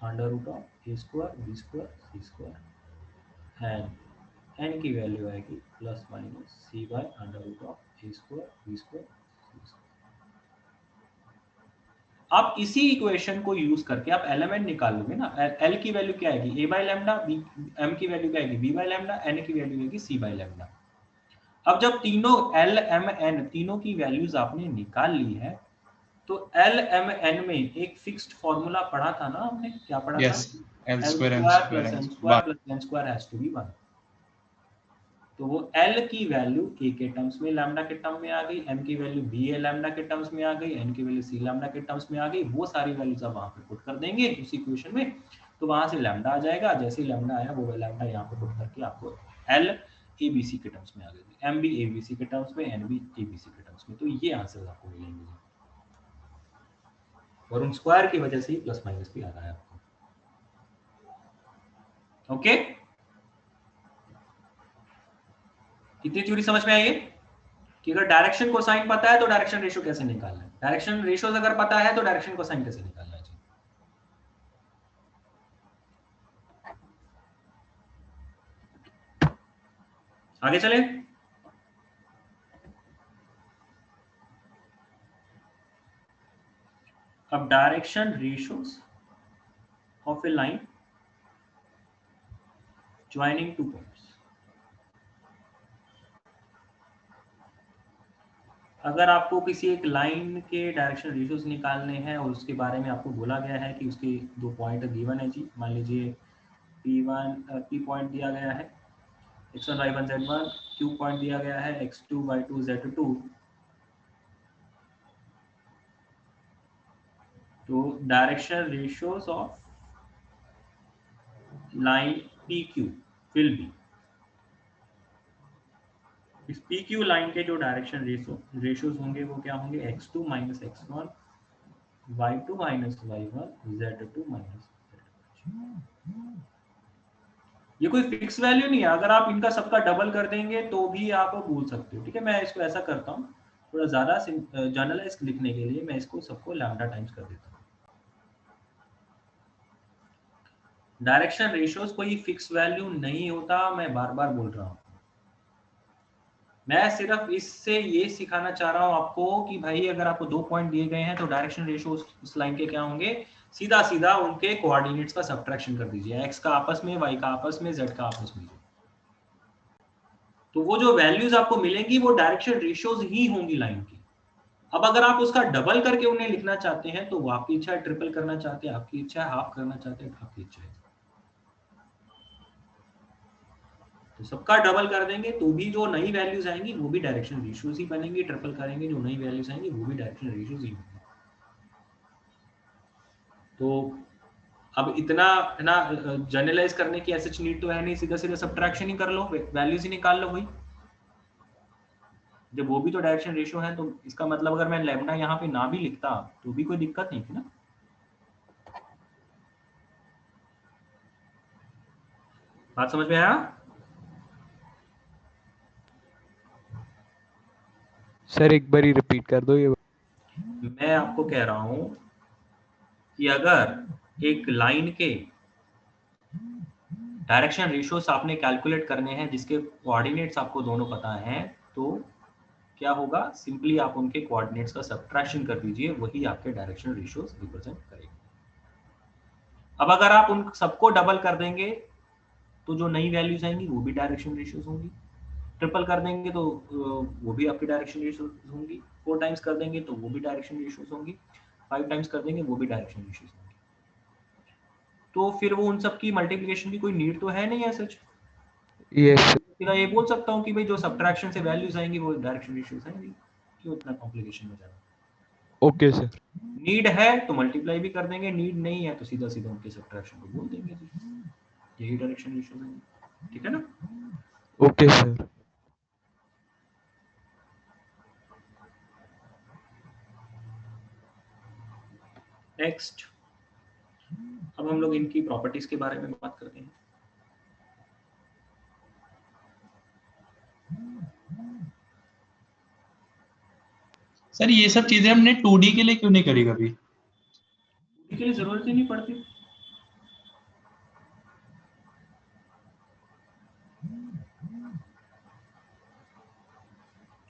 under root of a square b square c square and N की value आएगी plus minus c by under root of a square b square c square. आप इसी equation को use करके आप element निकाल लोगे ना। एल की वैल्यू क्या आएगी, ए बाय लैम्डा, बी एम की वैल्यू क्या आएगी, बी बाय लैम्डा, एन की वैल्यू आएगी सी बाय लैम्डा। अब जब तीनों एल एम एन तीनों की वैल्यूज आपने निकाल ली है तो एल एम एन में एक फिक्स्ड फॉर्मूला पढ़ा था ना आपने, क्या पढ़ा था, L L square square plus N square plus N square has to be 1। तो वो एल की वैल्यू ए के टर्म्स में लैम्डा के टर्म में आ गई, एम की वैल्यू बी ए लैम्डा के टर्म्स में आ गई, एन की वैल्यू सी लैम्डा के टर्म्स में आ गई। वो सारी वैल्यूज आप वहां पे पुट कर देंगे उस इक्वेशन में, तो वहां से लैम्डा आ जाएगा। जैसे ही लैम्डा आया वो लैम्डा यहाँ पे पुट करके आपको एल ए बी सी के टर्म्स में आ गई, M B A B C के टर्म्स में, N B A B C के टर्म्स में। तो ये आंसर आपको मिलेंगे और उन स्क्वायर की वजह से ही प्लस माइनस भी आ रहा है आपको। ओके, कितनी थ्योरी समझ में आई है कि अगर डायरेक्शन कोसाइन पता है तो डायरेक्शन रेशियो कैसे निकालना है, डायरेक्शन रेशियोज अगर पता है तो डायरेक्शन कोसाइन कैसे निकालना है। आगे चले, अब direction ratios of a line joining two points. अगर आपको किसी एक लाइन के डायरेक्शन रेशियोज निकालने हैं और उसके बारे में आपको बोला गया है कि उसके दो पॉइंट गिवन है जी, मान लीजिए P पॉइंट दिया गया है, x1 y1 z1, Q point दिया गया है x2 y2 z2। तो direction ratios of line PQ will be, इस PQ लाइन के जो डायरेक्शन रेशियोज होंगे वो क्या होंगे, x2 minus x1, y2 minus y1, z2 minus z2। ये कोई फिक्स वैल्यू नहीं है, अगर आप इनका सबका डबल कर देंगे तो भी आप भूल सकते हो। ठीक है, मैं इसको ऐसा करता हूँ, थोड़ा ज्यादा जनरलाइज लिखने के लिए मैं इसको सबको लैम्डा टाइम्स कर देता हूँ। डायरेक्शन रेशियोज कोई फिक्स वैल्यू नहीं होता, मैं बार बार बोल रहा हूँ। मैं सिर्फ इससे ये सिखाना चाह रहा हूँ आपको कि भाई अगर आपको दो पॉइंट दिए गए हैं तो डायरेक्शन रेशियो उस लाइन के क्या होंगे, सीधा सीधा उनके कोऑर्डिनेट्स का सब्ट्रैक्शन कर दीजिए, एक्स का आपस में, वाई का आपस में, जेड का आपस में। तो वो जो वैल्यूज आपको मिलेंगी वो डायरेक्शन रेशियोज ही होंगी लाइन की। अब अगर आप उसका डबल करके उन्हें लिखना चाहते हैं तो वो आपकी इच्छा है, ट्रिपल करना चाहते हैं आपकी इच्छा है, हाफ करना चाहते हैं आपकी इच्छा है। तो सबका डबल कर देंगे तो भी जो नई वैल्यूज आएंगी वो भी डायरेक्शन रेशियोज ही बनेंगी, ट्रिपल करेंगे जो नई वैल्यूज आएंगी वो भी डायरेक्शन रेशियोज ही होंगी। तो अब इतना है ना जनरलाइज करने की ऐसी नीड तो है नहीं, सीधा सीधा सब्ट्रैक्शन ही कर लो, वैल्यूज ही निकाल लो वही। जब वो भी तो डायरेक्शन रेशियो है तो इसका मतलब अगर मैं लैम्डा यहाँ पे ना भी लिखता तो भी कोई दिक्कत नहीं थी ना। बात समझ में आया? सर एक बार ही रिपीट कर दो ये। मैं आपको कह रहा हूं कि अगर एक लाइन के डायरेक्शन रेशियोस आपने कैलकुलेट करने हैं जिसके कोऑर्डिनेट्स आपको दोनों पता हैं, तो क्या होगा, सिंपली आप उनके कोऑर्डिनेट्स का सब्ट्रैक्शन कर दीजिए, वही आपके डायरेक्शन रेशियोस रिप्रेजेंट करेंगे। अब अगर आप उन सबको डबल कर देंगे तो जो नई वैल्यूज आएंगी वो भी डायरेक्शन रेशियोज होंगी। ट्रिपल कर देंगे तो वो भी आपकी डायरेक्शन रेशियोज होंगी। 4 टाइम्स कर देंगे तो वो भी डायरेक्शन रेशियोज होंगी। 5 टाइम्स कर देंगे वो भी डायरेक्शन रेशियोज होंगी। तो फिर वो उन सब की मल्टीप्लिकेशन की कोई नीड तो है नहीं है सच। Yes, sir. फिर ये बोल सकता हूँ कि भाई जो सब्ट्रैक्शन से वैल्यूज आएंगी वो डायरेक्शन रेशियोज आएंगी। क्यों इतना कॉम्प्लिकेशन में जाना। Okay, sir. नीड है तो मल्टीप्लाई भी कर देंगे, नीड नहीं है तो सीधा सीधा उनके सब्ट्रैक्शन को बोल देंगे, यही डायरेक्शन रेशियोज आएंगे। ठीक है ना। Okay, sir. नेक्स्ट, अब हम लोग इनकी प्रॉपर्टीज के बारे में बात करते हैं। सर ये सब चीजें हमने 2D के लिए क्यों नहीं करी कभी? के लिए जरूरत ही नहीं पड़ती।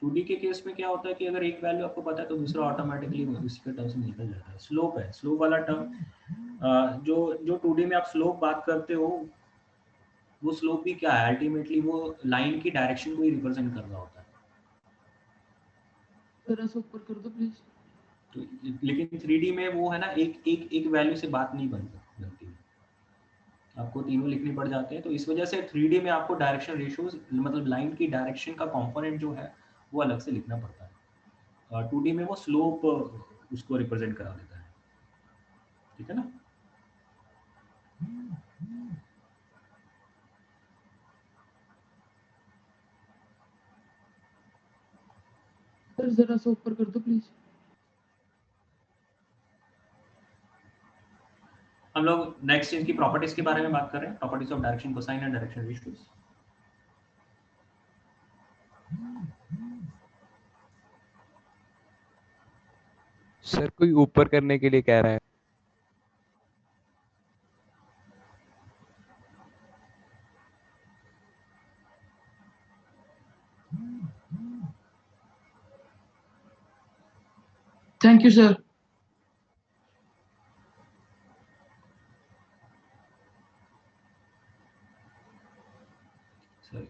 टूडी के केस में क्या होता है कि अगर एक वैल्यू आपको पता है तो दूसरा ऑटोमेटिकली उसी के टर्म्स में निकल जाता है। स्लोप है, स्लोप वाला टर्म जो 2D में आप स्लोप बात करते हो, वो स्लोप भी क्या है, अल्टीमेटली वो लाइन की डायरेक्शन को ही रिप्रेजेंट कर रहा होता है। जरा सा ऊपर कर दो प्लीज। तो लेकिन 3D में वो है ना, एक वैल्यू से बात नहीं बनती, आपको तीनों लिखने पड़ जाते हैं। तो इस वजह से 3D में आपको डायरेक्शन रेशियोज मतलब लाइन की डायरेक्शन का कंपोनेंट जो है वो अलग से लिखना पड़ता है। 2D में वो स्लोप उसको रिप्रेजेंट करा देता है। ठीक है ना। सर जरा सा ऊपर कर दो प्लीज। हम लोग नेक्स्ट इनकी प्रॉपर्टीज के बारे में बात कर रहे हैं, properties of direction cosine and direction ratios. Sir कोई ऊपर करने के लिए कह रहा है। Thank you sir. सॉरी,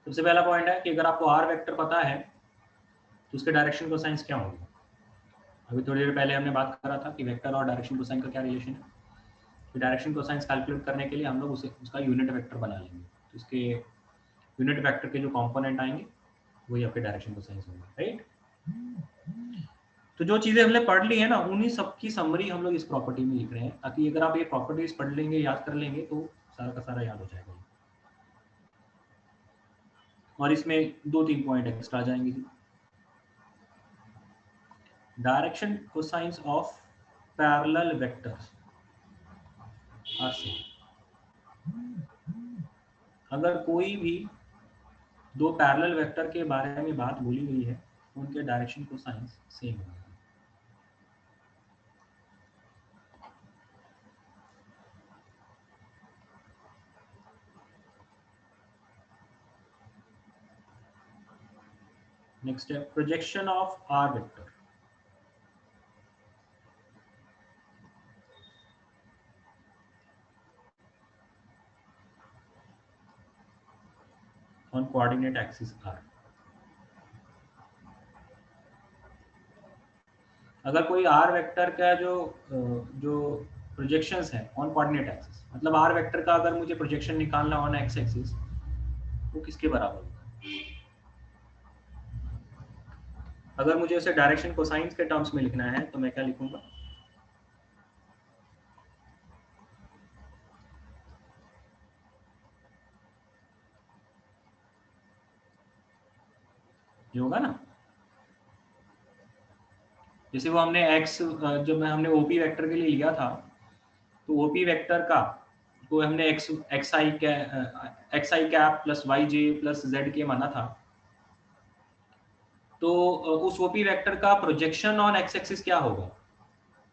सबसे पहला पॉइंट है कि अगर आपको आर वेक्टर पता है तो उसके डायरेक्शन कोसाइंस क्या होंगे। अभी थोड़ी देर पहले हमने बात करा था कि वेक्टर और डायरेक्शन कोसाइन का क्या रिलेशन है। तो डायरेक्शन कोसाइंस कैलकुलेट करने के लिए हम लोग उसका यूनिट वेक्टर बना लेंगे। तो इसके यूनिट वेक्टर के जो कंपोनेंट आएंगे वही आपके डायरेक्शन कोसाइंस होंगे, राइट। तो जो चीजें हमने पढ़ ली है ना, उन्हीं सब की समरी हम लोग इस प्रॉपर्टी में लिख रहे हैं, ताकि अगर आप ये प्रॉपर्टीज पढ़ लेंगे, याद कर लेंगे तो सारा का सारा याद हो जाएगा। और इसमें 2-3 पॉइंट एक्स्ट्रा आ जाएंगे। Direction cosines of parallel vectors are same. अगर कोई भी दो पैरेलल वेक्टर के बारे में बात बोली गई है, उनके डायरेक्शन कोसाइंस सेम होगा। नेक्स्ट है projection of r vector. On coordinate axis r. अगर कोई आर वेक्टर का जो प्रोजेक्शंस है ऑन कोऑर्डिनेट एक्सिस, मतलब आर वेक्टर का अगर मुझे प्रोजेक्शन निकालना ऑन एक्स एक्सिस, वो किसके बराबर होगा। अगर मुझे उसे डायरेक्शन कोसाइंस के टर्म्स में लिखना है तो मैं क्या लिखूंगा, ये होगा ना। जैसे वो हमने x, जब हमने ओपी वेक्टर के लिए लिया था, तो ओपी वेक्टर का को हमने x I cap plus Y J plus Z के माना था। तो उस ओपी वेक्टर का प्रोजेक्शन ऑन एक्स एक्सिस क्या होगा,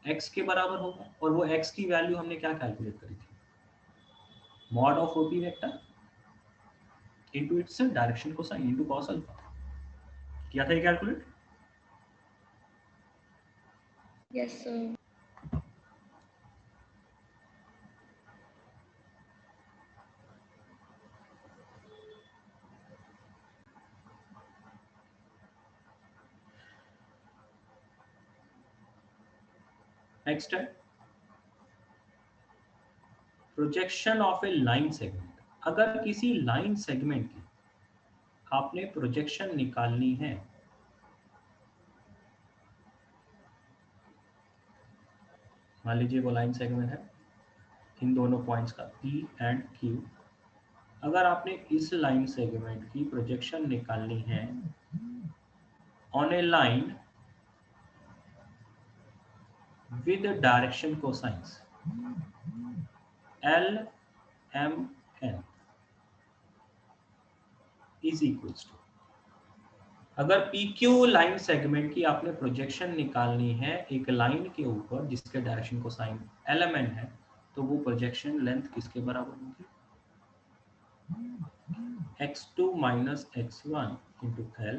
x के बराबर होगा, और वो x की वैल्यू हमने क्या कैलकुलेट करी थी, mod of OP vector into its direction cosine into cos alpha, किया था ये कैलकुलेट? Yes, sir. नेक्स्ट है projection of a line segment. अगर किसी लाइन सेगमेंट की आपने प्रोजेक्शन निकालनी है, मान लीजिए वो लाइन सेगमेंट है इन दोनों पॉइंट्स का P एंड Q, अगर आपने इस लाइन सेगमेंट की प्रोजेक्शन निकालनी है on a line with direction cosines L M N is equals to, अगर PQ लाइन सेगमेंट की आपने प्रोजेक्शन निकालनी है एक लाइन के ऊपर जिसके डायरेक्शन कोसाइन LMN है, तो वो प्रोजेक्शन लेंथ किसके बराबर होगी, x2 minus x1 into L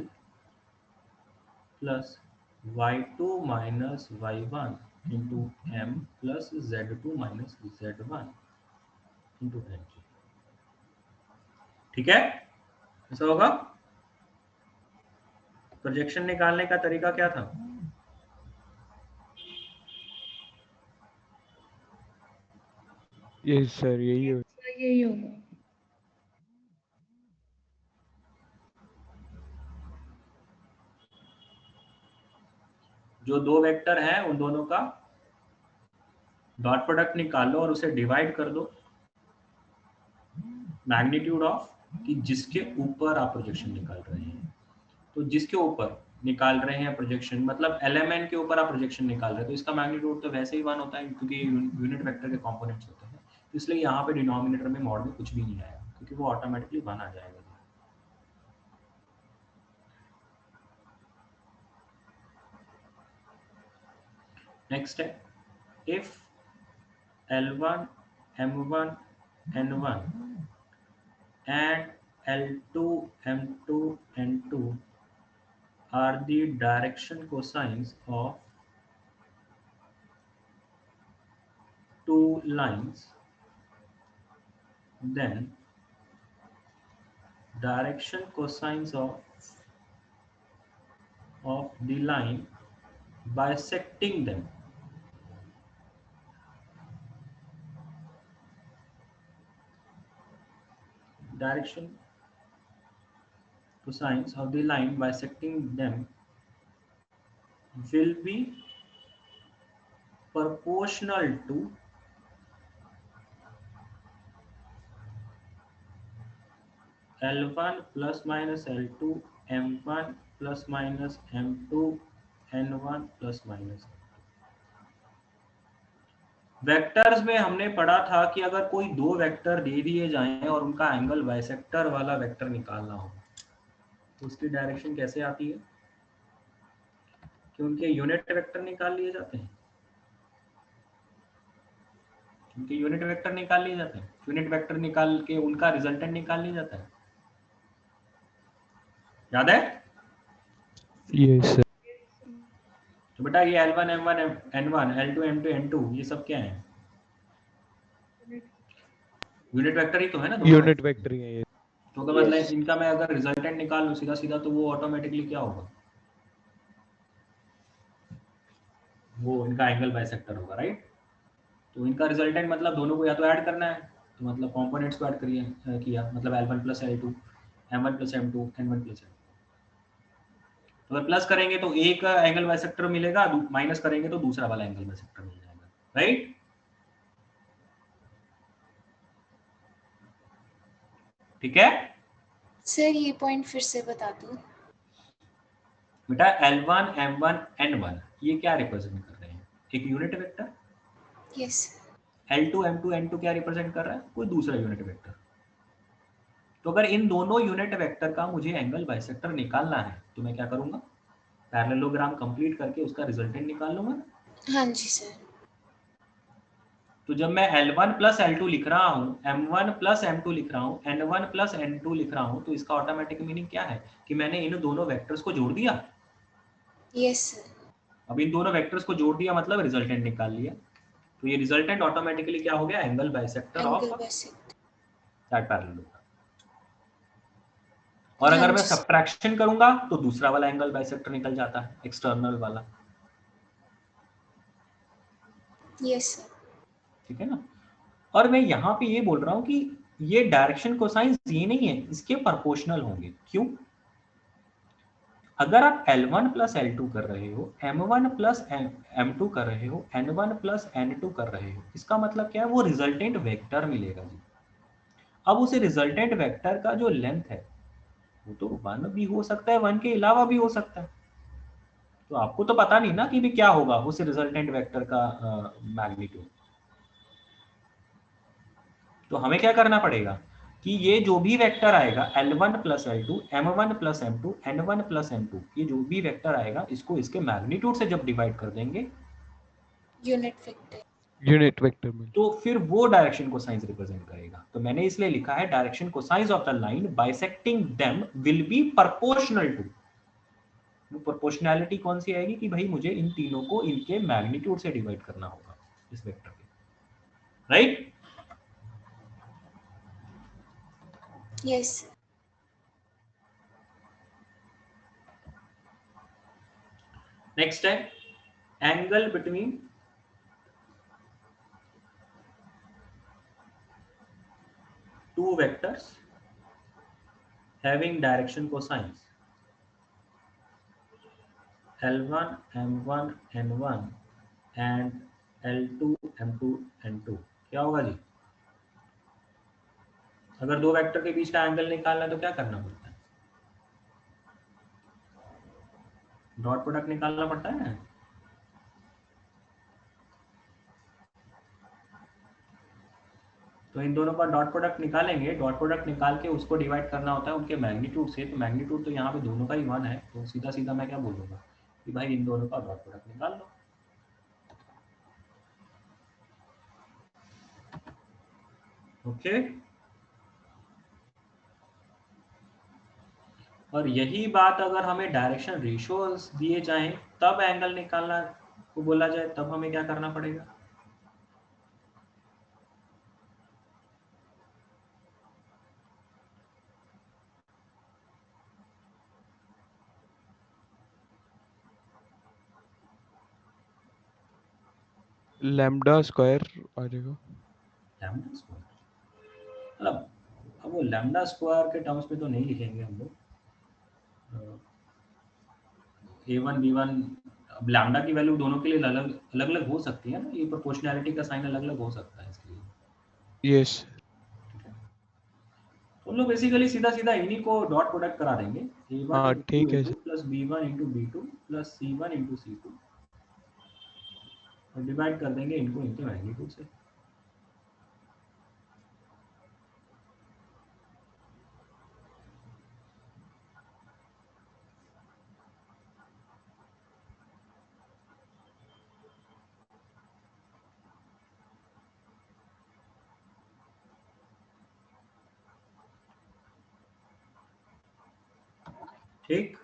plus y2 minus y1 into M plus z2 minus z1 into N। ठीक है, ऐसा होगा। प्रोजेक्शन निकालने का तरीका क्या था, यस सर यही हो। Sir, यही होगा। जो दो वेक्टर हैं उन दोनों का डॉट प्रोडक्ट निकाल लो और उसे डिवाइड कर दो मैग्नीट्यूड ऑफ कि जिसके ऊपर आप प्रोजेक्शन निकाल रहे हैं। तो जिसके ऊपर निकाल रहे हैं प्रोजेक्शन मतलब एलिमेंट के ऊपर आप प्रोजेक्शन निकाल रहे हैं, तो इसका मैग्नीट्यूड तो वैसे ही 1 होता है क्योंकि यूनिट वेक्टर के कंपोनेंट्स होते हैं, इसलिए यहाँ पे डिनोमिनेटर में मॉड में कुछ भी नहीं आएगा क्योंकि वो ऑटोमेटिकली 1 आ जाएगा। नेक्स्ट है if L1 M1 N1 and L2 M2 N2 are the direction cosines of two lines, then direction cosines of the line bisecting them direction cosines of the line bisecting them will be proportional to L1 plus minus L2 M1 plus minus M2 N1 plus minus। Vectors में हमने पढ़ा था कि अगर कोई दो vector दे दिए जाएं और उनका एंगल बाइसेक्टर वाला वेक्टर निकालना हो तो उसकी डायरेक्शन कैसे आती है, कि उनके यूनिट वेक्टर निकाल लिए जाते हैं, उनके यूनिट वेक्टर निकाल लिए जाते हैं, यूनिट वेक्टर निकाल के उनका रिजल्टेंट निकाल लिया जाता है, याद है? Yes sir. तो बेटा ये L1 M1 N1 L2 M2 N2 ये सब क्या है, यूनिट वेक्टर ही तो है ना, यूनिट वेक्टर ही है ये। तो अगर मतलब इनका मैं अगर रिजल्टेंट निकाल लूं सीधा सीधा तो वो ऑटोमेटिकली क्या होगा, वो इनका एंगल बाइसेक्टर होगा, राइट। तो इनका रिजल्टेंट मतलब दोनों को या तो ऐड करना है, तो मतलब कंपोनेंट्स को ऐड किया मतलब L1 plus L2 M1 plus M2 N1 plus M2। तो अगर प्लस करेंगे तो एक एंगल बाइसेक्टर मिलेगा, माइनस करेंगे तो दूसरा वाला एंगल बाइसेक्टर मिल जाएगा, राइट। ठीक है सर ये पॉइंट फिर से बता दो। बेटा L1 M1 N1 ये क्या रिप्रेजेंट कर रहे हैं, एक unit vector. Yes. L2 M2 N2 क्या रिप्रेजेंट कर रहा है, कोई दूसरा यूनिट वेक्टर। तो अगर इन दोनों यूनिट वेक्टर का मुझे एंगल बाइसेक्टर निकालना है तो मैं क्या करूंगा, पैरेललोग्राम कंप्लीट करके उसका रिजल्टेंट निकाल लूंगा। हाँ जी सर। तो जब मैं L1 प्लस L2 लिख रहा हूँ, M1 प्लस M2 लिख रहा हूँ, N1 प्लस N2 लिख रहा हूँ, तो इसका ऑटोमेटिक मीनिंग क्या है कि मैंने इन दोनों वेक्टर्स को जोड़ दिया। Yes sir. अब इन दोनों वेक्टर्स को जोड़ दिया मतलब रिजल्टेंट निकाल लिया। तो ये रिजल्टेंट ऑटोमेटिकली क्या हो गया, angle bisector of angle bisector. That parallelogram. और हाँ अगर मैं जी सर। सब्ट्रैक्शन करूंगा तो दूसरा वाला एंगल बाइसेक्टर निकल जाता है, एक्सटर्नल वाला। Yes sir. ठीक है ना। और मैं यहाँ पे ये बोल रहा हूँ कि ये डायरेक्शन कोसाइंस ये नहीं है, इसके प्रोपोर्शनल होंगे। क्यों? अगर आप L1 प्लस L2 कर रहे हो, M1 प्लस M2 कर रहे हो, N1 प्लस N2 कर रहे हो, इसका मतलब क्या है, वो रिजल्टेंट वेक्टर मिलेगा जी। अब उस रिजल्टेंट वेक्टर का जो लेंथ है वो तो 1 भी हो सकता है, 1 के अलावा भी हो सकता है। तो आपको तो पता नहीं ना कि भी क्या होगा उस रिजल्टेंट वेक्टर का मैग्नीट्यूड। तो हमें क्या करना पड़ेगा कि ये जो भी वेक्टर आएगा L1 plus L2, M1 plus M2, N1 plus N2, ये जो भी वेक्टर आएगा इसको इसके मैग्नीट्यूड से जब डिवाइड कर देंगे यूनिट वेक्टर। यूनिट वेक्टर मिल तो फिर वो डायरेक्शन को साइंस रिप्रेजेंट करेगा। तो मैंने इसलिए लिखा है direction cosines of the line bisecting them will be proportional to. Proportionality कौन सी आएगी कि भाई मुझे इन तीनों को इनके मैग्नीट्यूड से डिवाइड करना होगा इस वेक्टर के, राइट? Yes sir. नेक्स्ट है angle between two vectors having direction cosines L1 M1 N1 and L2 M2 N2। क्या होगा जी? अगर दो वेक्टर के बीच का एंगल निकालना है तो क्या करना पड़ता है? डॉट प्रोडक्ट निकालना पड़ता है। तो इन दोनों का डॉट प्रोडक्ट निकालेंगे, डॉट प्रोडक्ट निकाल के उसको डिवाइड करना होता है उनके मैग्नीट्यूड से। तो मैग्नीट्यूड तो यहाँ पे दोनों का ही 1 है, तो सीधा सीधा मैं क्या बोलूँगा कि भाई इन दोनों का डॉट प्रोडक्ट निकाल लो। ओके। और यही बात अगर हमें डायरेक्शन रेशियोज दिए जाएं तब एंगल निकालना को बोला जाए, तब हमें क्या करना पड़ेगा? लैम्डा स्क्वायर आ जाएगा। लैम्डा स्क्वायर मतलब अब वो लैम्डा स्क्वायर के टर्म्स में तो नहीं लिखेंगे हम लोग। A1 B1, अब लैम्डा की वैल्यू दोनों के लिए अलग अलग हो सकती है ना, ये प्रोपोर्शनैलिटी का साइन अलग अलग हो सकता है इसके लिए। यस। तो हम लोग बेसिकली सीधा सीधा इन्हीं को डॉट प्रोडक्ट करा देंगे, A1 हाँ into ठीक है A2 sir. Plus B1 into B2 plus C1 into C2 और डिवाइड कर देंगे इनको इनके मैग्नीट्यूड से। ठीक।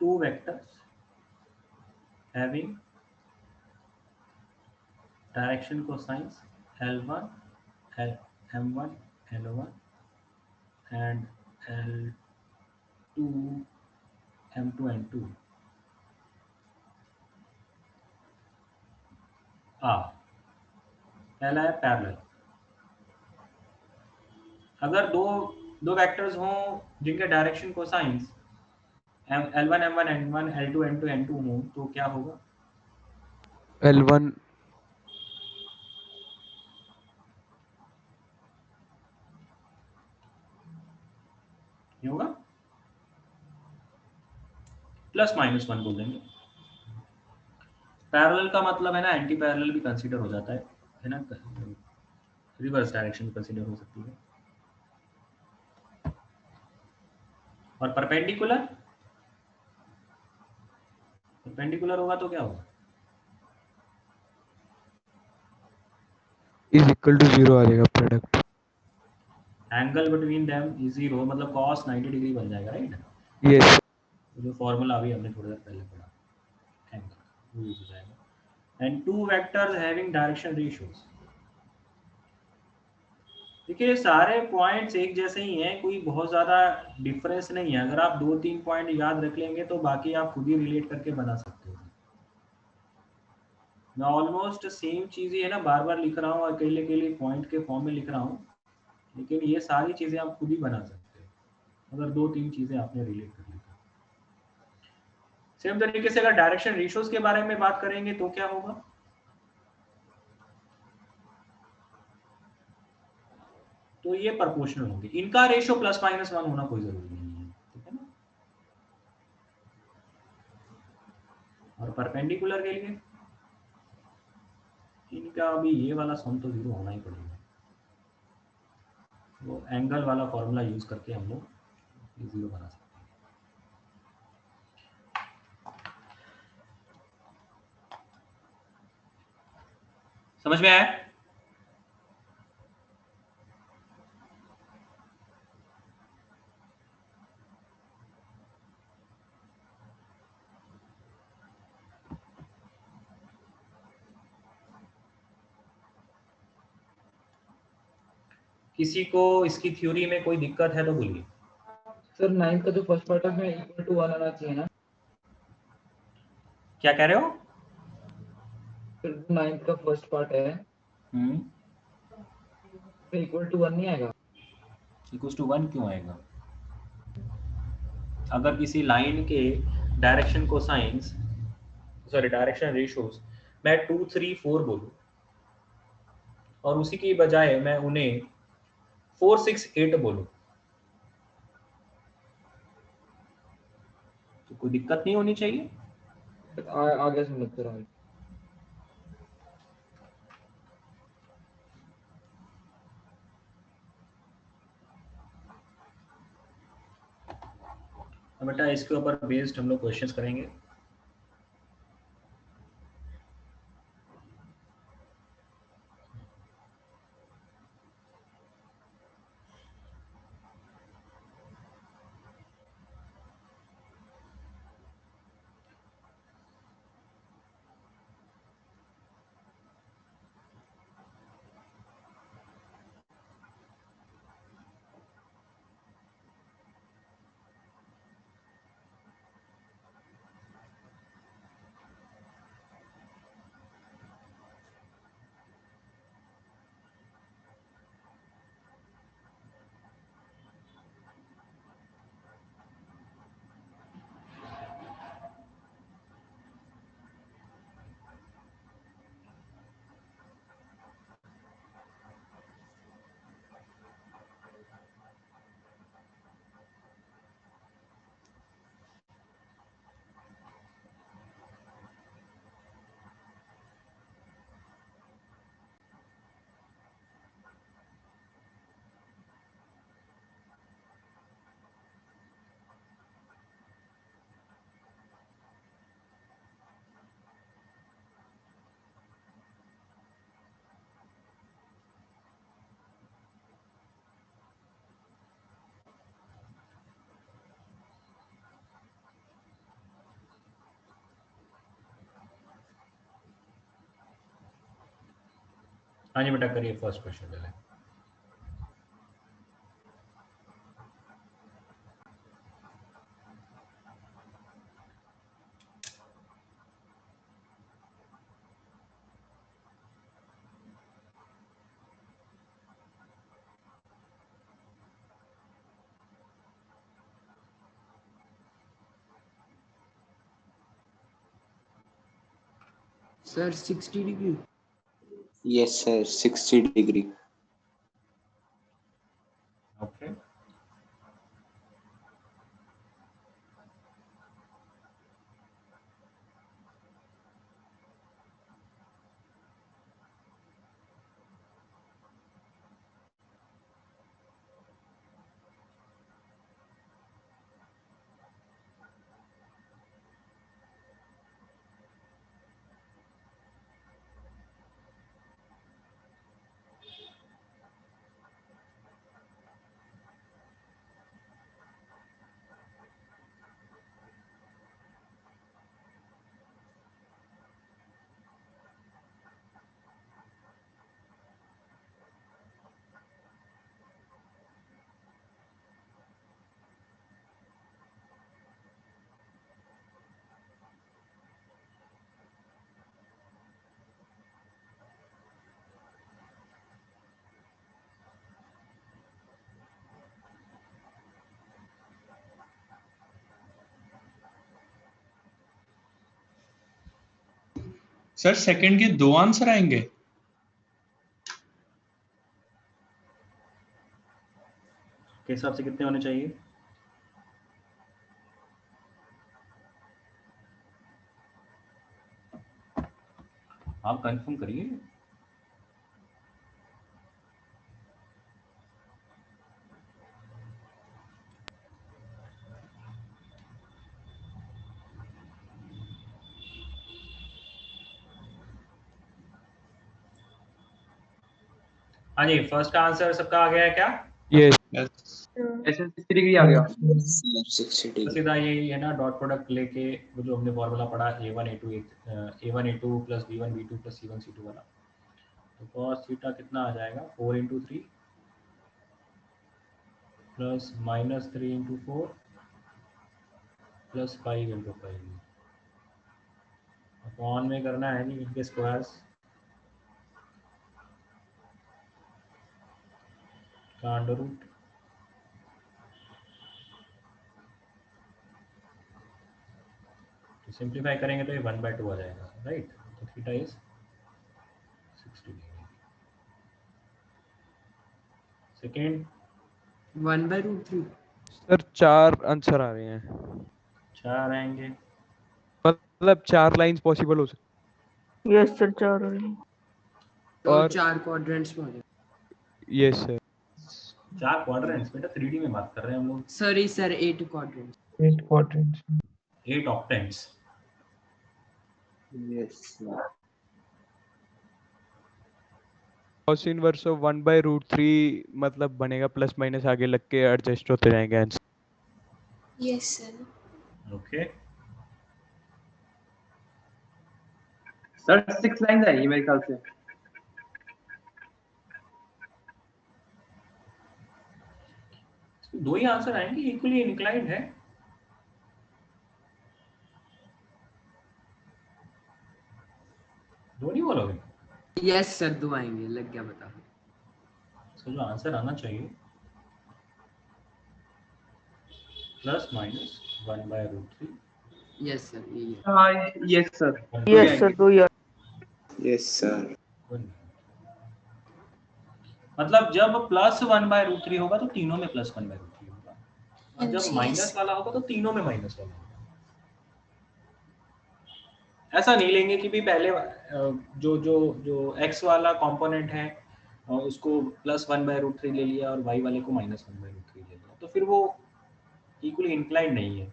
Two vectors having direction cosines L1 L, M1 L1 and L2 M2 N2 पहला है पैरेलल। अगर दो दो वेक्टर्स हों जिनके direction cosines L1 M1 N1 L2 N2 N2 हों तो क्या होगा? L1 ये होगा प्लस माइनस 1 बोल देंगे। पैरेलल का मतलब है ना एंटी पैरेलल भी कंसीडर हो जाता है ना, रिवर्स डायरेक्शन कंसीडर हो सकती है। और परपेंडिकुलर, परपेंडिकुलर होगा तो क्या होगा? इज इक्वल टू 0 आ जाएगा product. Angle between them is 0 मतलब cos 90 डिग्री बन जाएगा, राइट? यस जो फॉर्मूला अभी हमने थोड़ी देर पहले पढ़ा, एंगल वो यूज हो जाएगा। And two vectors having direction ratios. देखिए सारे पॉइंट्स एक जैसे ही हैं, कोई बहुत ज़्यादा डिफरेंस नहीं है। अगर आप 2-3 पॉइंट याद रख लेंगे तो बाकी आप खुद ही रिलेट करके बना सकते हो। मैं ऑलमोस्ट सेम चीज़ ही है ना बार बार लिख रहा हूँ, अकेले अकेले पॉइंट के फॉर्म में लिख रहा हूँ, लेकिन ये सारी चीज़ें आप खुद ही बना सकते हो अगर 2-3 चीज़ें आपने रिलेट कर ली। सेम तरीके से अगर डायरेक्शन रेशियोज के बारे में बात करेंगे तो क्या होगा? तो ये प्रोपोर्शनल होंगे, इनका रेशियो प्लस माइनस 1 होना कोई जरूरी नहीं है, ठीक है ना? और परपेंडिकुलर के लिए इनका अभी ये वाला सम तो 0 होना ही पड़ेगा। वो एंगल वाला फॉर्मूला यूज करके हम लोग 0 बना सकते हैं। समझ में आया? किसी को इसकी थ्योरी में कोई दिक्कत है तो बोलिए। सर 9th का जो फर्स्ट पार्ट है उसमें इक्वल टू 1 आना चाहिए ना? क्या कह रहे हो? फिर 9th का फर्स्ट पार्ट है फिर इक्वल टू 1 नहीं आएगा? इक्वल टू 1 क्यों आएगा? अगर किसी लाइन के direction cosines, sorry direction ratios मैं 2, 3, 4 बोलूं और उसी की बजाय मैं उन्हें 4, 6, 8 बोलूं तो कोई दिक्कत नहीं होनी चाहिए। आगे समझ कर आगे। बेटा इसके ऊपर बेस्ड हम लोग क्वेश्चंस करेंगे। हाँ जी बेटा करिए फर्स्ट क्वेश्चन पहले। Sir 60 degree. Yes, sir. 60 degree. Okay sir second के 2 आंसर आएंगे? के हिसाब से कितने होने चाहिए? आप कंफर्म करिए। हाँ जी, फर्स्ट आंसर सबका आ गया है क्या? Yes. ऐसे 60 डिग्री आ गया। 60 तो डिग्री। सीधा यही है ना, डॉट प्रोडक्ट लेके वो जो हमने फॉर्मूला पढ़ा a1 a2 plus b1 b2 plus c1 c2 वाला, तो cos थीटा कितना आ जाएगा 4 into 3 plus minus 3 into 4 plus 5 into 5 upon में करना है जी इनके स्क्वायर्स का अंडर रूट। तो सिंप्लीफाई करेंगे तो ये 1/2 आ जाएगा, राइट। तो theta is 60 degree. Second 1/√3। Sir 4 answer आ रहे हैं, 4 आएंगे। मतलब 4 लाइंस पॉसिबल हो सकती। यस सर 4 हो रही है। तो और 4 क्वाड्रेंट्स में हो जाएगा। Yes sir. 4 क्वाड्रेंट्स, बेटा 3D में बात कर रहे हैं हम लोग। Sorry sir 8 quadrants. 8 quadrants. 8 octants. Yes sir. cos inverse of 1/√3 मतलब बनेगा प्लस माइनस आगे लग के एडजस्ट होते जाएंगे answer. Yes sir. Okay, sir 6 line है ये मेरे ख्याल से। दो ही आंसर आएंगे, इक्वली इंक्लाइंड है। दो नहीं बोलोगे? यस सर 2 आएंगे, लग गया बता। इसका जो आंसर आना चाहिए प्लस माइनस 1/√3। यस सर यही है। हाँ यस सर। यस सर 2 यार। Yes sir. मतलब जब प्लस 1/√3 होगा तो तीनों में प्लस 1/√3 होगा, और हाँ जब जी, माइनस yes. वाला होगा तो तीनों में माइनस वाला होगा। ऐसा नहीं लेंगे कि भी पहले जो जो जो x वाला कंपोनेंट है उसको प्लस 1/√3 ले लिया और y वाले को माइनस 1/√3 ले लिया, तो फिर वो इक्वली इंक्लाइंड नहीं है।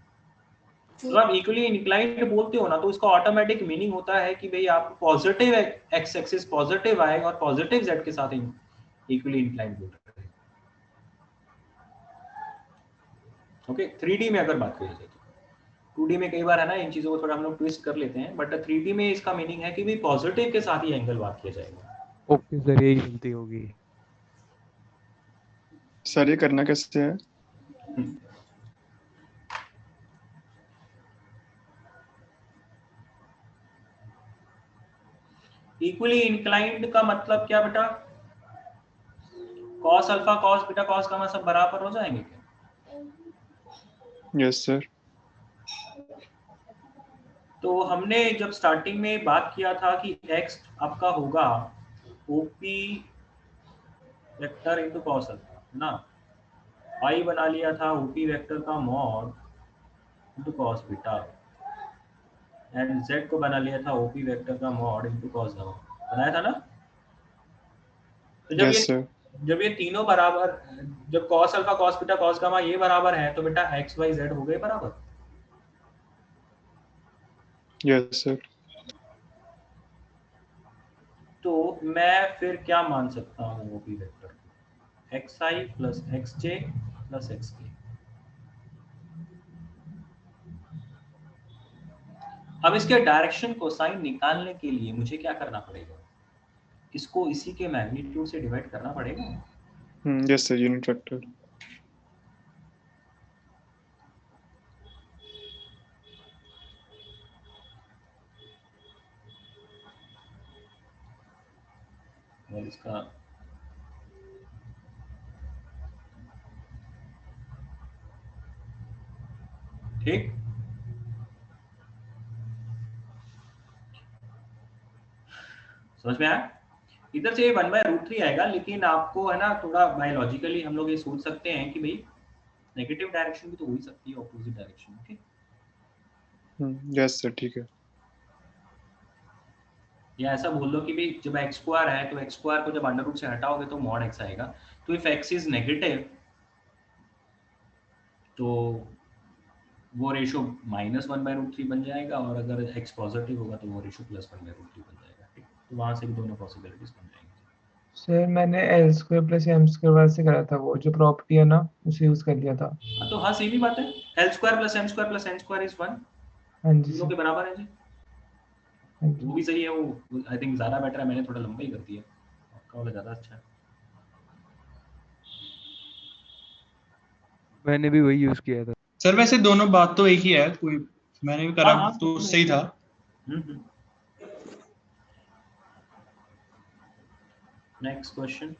तो आप इक्वली इंक्लाइंड बोलते हो ना, तो इसका ऑटोमेटिक मीनिंग होता है कि भाई आप positive x axis positive y और पॉजिटिव z के साथ इक्वली इंक्लाइंड बोल रहे हैं। ओके, 3D में अगर बात की जाए तो 2D में कई बार है ना इन चीजों को थोड़ा हम लोग ट्विस्ट कर लेते हैं, बट 3D में इसका मीनिंग है कि भी पॉजिटिव के साथ ही एंगल बात किया जाएगा। ओके सर, यही गलती होगी। सर ये करना कैसे है? इक्वली इंक्लाइंड का मतलब क्या बेटा? Cos alpha cos beta cos gamma सब बराबर हो जाएंगे क्या? Yes sir. तो हमने जब स्टार्टिंग में बात किया था कि x आपका होगा OP vector into cos alpha ना, पाई बना लिया था ओपी वेक्टर का mod into cos beta, and z को बना लिया था ओपी वेक्टर का मॉड इनटू कॉस गामा, बनाया था ना। तो यस सर। जब ये तीनों बराबर, जब cos alpha cos beta cos gamma ये बराबर है तो बेटा x y z हो गए बराबर। Yes sir. तो मैं फिर क्या मान सकता हूँ ओपी वेक्टर को? xi plus xj plus xk। अब इसके डायरेक्शन को साइन निकालने के लिए मुझे क्या करना पड़ेगा? इसको इसी के मैग्नीट्यूड से डिवाइड करना पड़ेगा। Yes sir, unit vector. और इसका ठीक, समझ में आया? इधर से 1/√3 आएगा, लेकिन आपको है ना थोड़ा बायोलॉजिकली हम लोग ये सोच सकते हैं कि भाई नेगेटिव डायरेक्शन भी तो हो ही सकती है, opposite direction. Okay, yes sir, ठीक है। या ऐसा बोल दो कि भाई जब एक्स स्क्वायर है तो एक्स स्क्वायर को जब अंडर रूट से हटाओगे तो मॉड एक्स आएगा। तो इफ एक्स इज नेगेटिव तो वो रेशो -1/√3 बन जाएगा, और अगर एक्स पॉजिटिव होगा तो वो रेशो +1/√3 बन जाएगा। ठीक, तो वहां से भी दोनों पॉसिबिलिटीज बन जाएंगी। सर मैंने L square plus M square वाले से करा था, वो जो प्रॉपर्टी है ना उसे यूज कर लिया था। हाँ, तो हाँ सेम ही बात है। L square plus M square plus N square is 1, हाँ जी दोनों सर। के बराबर है जी। हाँ वो जी। भी सही है, वो आई थिंक ज़्यादा बेटर है, मैंने थोड़ा लंबा ही कर दिया, आपका वाला ज़्यादा अच्छा है। मैंने भी वही यूज किया था। सर वैसे दोनों बात तो एक ही है, कोई मैंने भी करा हाँ हाँ, तो सही था। Next question.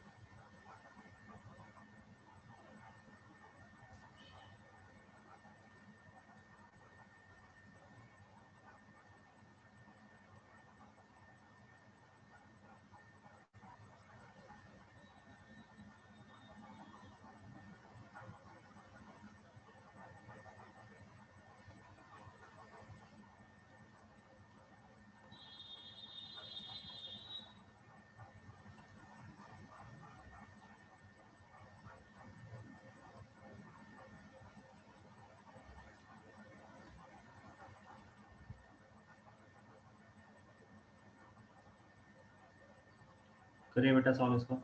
करिए बेटा सॉल्व इसको।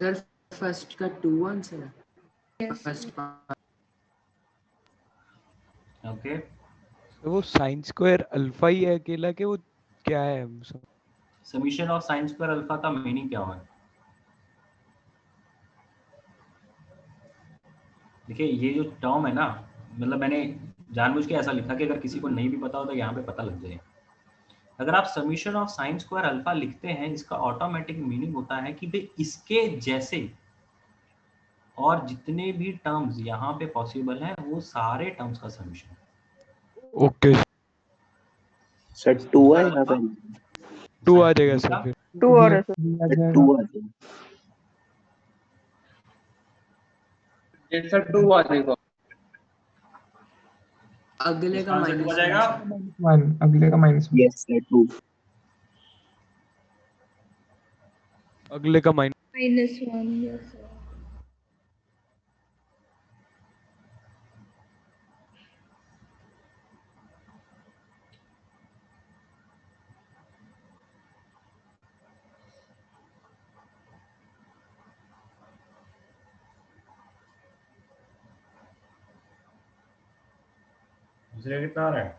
सर फर्स्ट का 2 आंसर है, Yes. First part. ओके, तो वो साइन स्क्वायर अल्फा ही है अकेला के, वो क्या है summation of sine square alpha का मीनिंग क्या है? देखिए ये जो टर्म है ना, मतलब मैंने जानबूझ के ऐसा लिखा कि अगर किसी को नहीं भी पता हो तो यहाँ पे पता लग जाए। अगर आप summation of sine square alpha लिखते हैं, इसका ऑटोमेटिक मीनिंग होता है कि भाई इसके जैसे और जितने भी टर्म्स यहाँ पे पॉसिबल हैं वो सारे टर्म्स का समीशन। ओके सर 2 है यहाँ पे? 2 आ जाएगा सर फिर। 2 और है सर। आ सर जाएगा। 2 आ जाएगा। सर 2 आ जाएगा। अगले का इसका आंसर 2 आ जाएगा। -1, अगले का -1। Yes sir 2। अगले का माइनस। -1, yes sir. दूसरे कितना आ रहा है?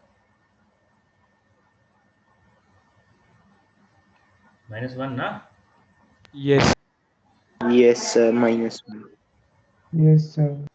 -1 ना। Yes yes sir -1। Yes sir.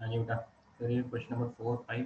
हाँ जी बेटा, करिए क्वेश्चन नंबर 4, 5।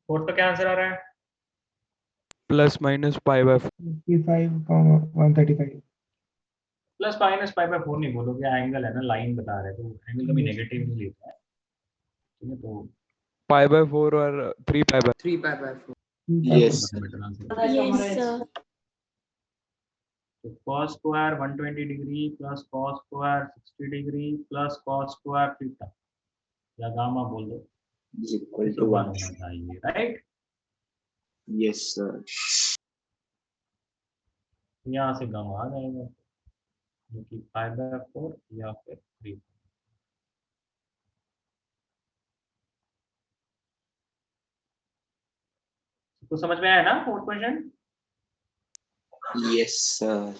फोर्थ का क्या आंसर आ रहा है? Plus minus pi by 55,135। Plus minus pi by 4 नहीं बोलोगे, एंगल है ना, लाइन बता रहे हो, तो एंगल कभी नेगेटिव नहीं लेता है, ठीक है? तो पाई बाय 4 और 3 pi by 3 pi by 4। Yes, sir. Better answer. Yes, sir. तो cos square 120 degree plus cos square 60 degree plus cos square theta, या गामा बोल दो, Is equal तो to 1 1. होना चाहिए, राइट? Yes, sir. यहाँ से गामा आ जाएगा, जो कि पाई बाय 4 या फिर 3। तो समझ में आया ना fourth question? Yes, sir.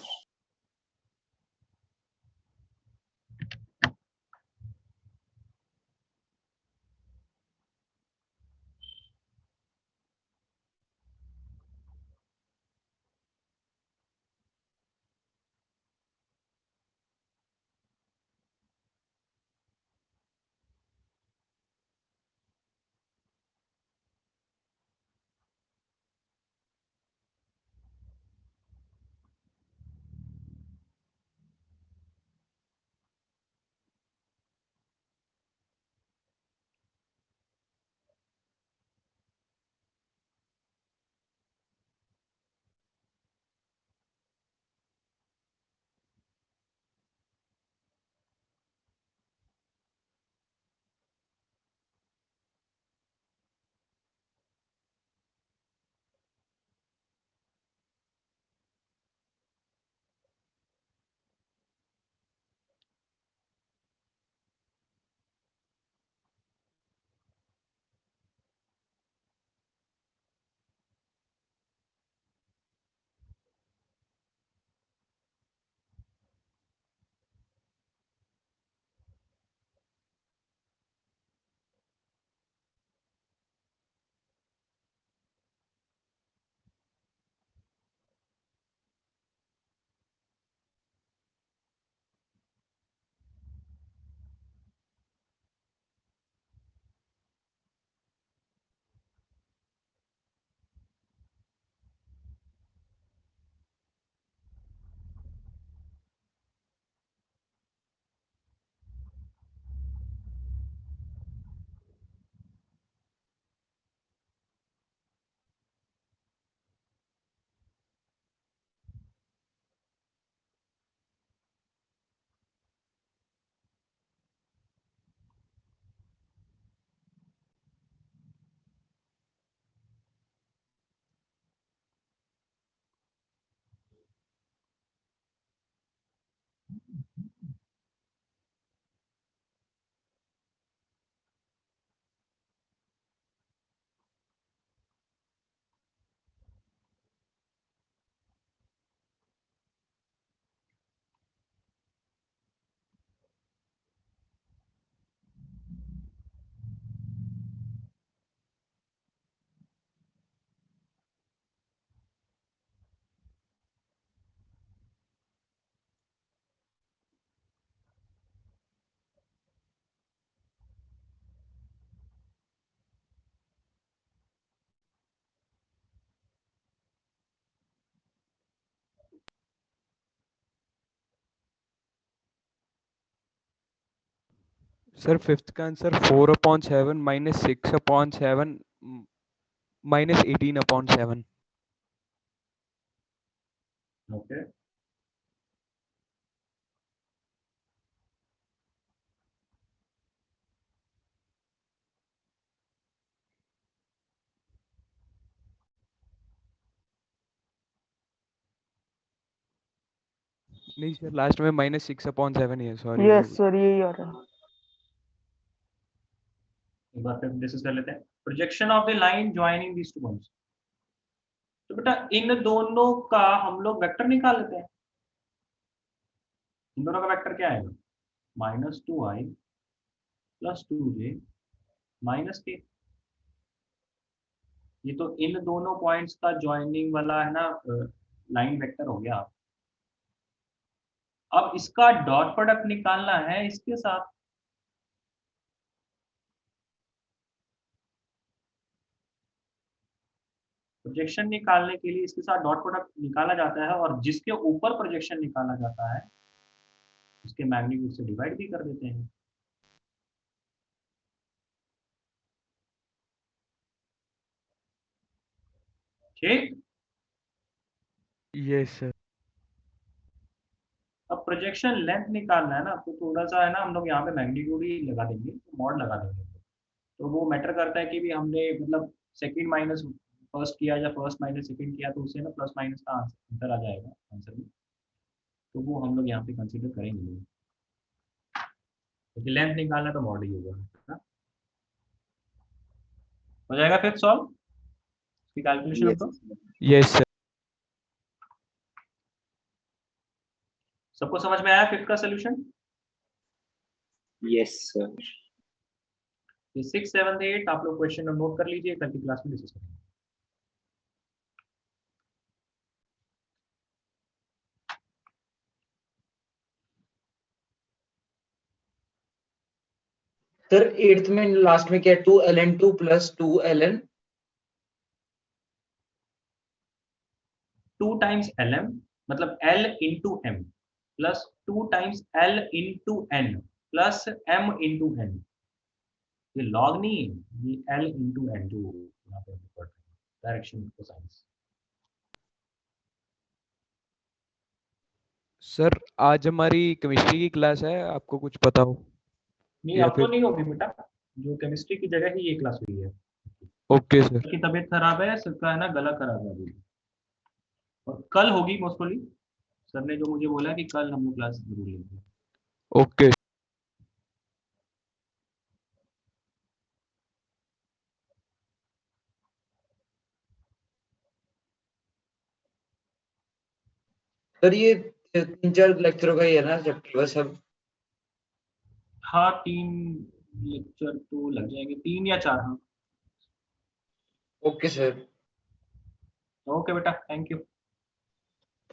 Sir fifth का आंसर 4/7 माइनस 6/7 माइनस 18/7। ओके, नहीं सर, लास्ट में -6/7 ही है, सॉरी। यस सर, यही आ रहा है। एक बार फिर डिस्कस कर लेते हैं। Projection of the line joining these two points. तो बेटा इन दोनों का हम लोग वेक्टर निकाल लेते हैं। इन दोनों का वेक्टर क्या आएगा? -2i + 2j - k। ये तो इन दोनों पॉइंट्स का ज्वाइनिंग वाला है ना, लाइन वेक्टर हो गया। अब इसका डॉट प्रोडक्ट निकालना है इसके साथ। प्रोजेक्शन निकालने के लिए इसके साथ डॉट प्रोडक्ट निकाला जाता है, और जिसके ऊपर प्रोजेक्शन निकाला जाता है उसके मैग्नीट्यूड से डिवाइड भी कर देते हैं। ठीक। Yes sir. अब प्रोजेक्शन लेंथ निकालना है ना, तो थोड़ा सा है ना हम लोग यहाँ पे मैग्नीट्यूड ही लगा देंगे, मॉड लगा देंगे। तो वो मैटर करता है कि भी हमने मतलब सेकंड माइनस फर्स्ट किया या फर्स्ट माइनस सेकंड किया, तो उससे ना प्लस माइनस का आंसर आ जाएगा आंसर में। तो वो हम लोग यहाँ पे कंसीडर करेंगे, क्योंकि लेंथ निकालना तो मॉड ही होगा ना। हो जाएगा फिर सॉल्व इसकी कैलकुलेशन Yes, तो। Yes sir. सबको समझ में आया फिफ्थ का सोल्यूशन? yes, sir. ये 6, 7, 8 आप लोग क्वेश्चन नोट कर लीजिए, कल की क्लास में डिस्कस करेंगे। सर 8th में लास्ट में क्या है? 2ln2 + 2ln 2 टाइम्स lm मतलब l into m plus 2 times l into n plus m into n। ये लॉग नहीं है, ये l इंटू n जो यहाँ पे पढ़ रहे हैं, डायरेक्शन कोसाइंस। सर आज हमारी केमिस्ट्री की क्लास है, आपको कुछ पता हो? नहीं या अब तो फिर नहीं होगी बेटा, जो केमिस्ट्री की जगह ही ये क्लास हुई है। Okay sir. सबकी तबीयत खराब है, सबका है ना गला खराब है अभी, और कल होगी मोस्टली। सर ने जो मुझे बोला है कि कल हम लोग क्लास जरूर लेंगे। ओके। सर ये 3-4 लेक्चरों का ही है ना चैप्टर बस अब? हाँ 3 लेक्चर तो लग जाएंगे, 3 या 4। हाँ ओके सर, ओके बेटा, thank you.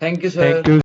Thank you thank sir. You.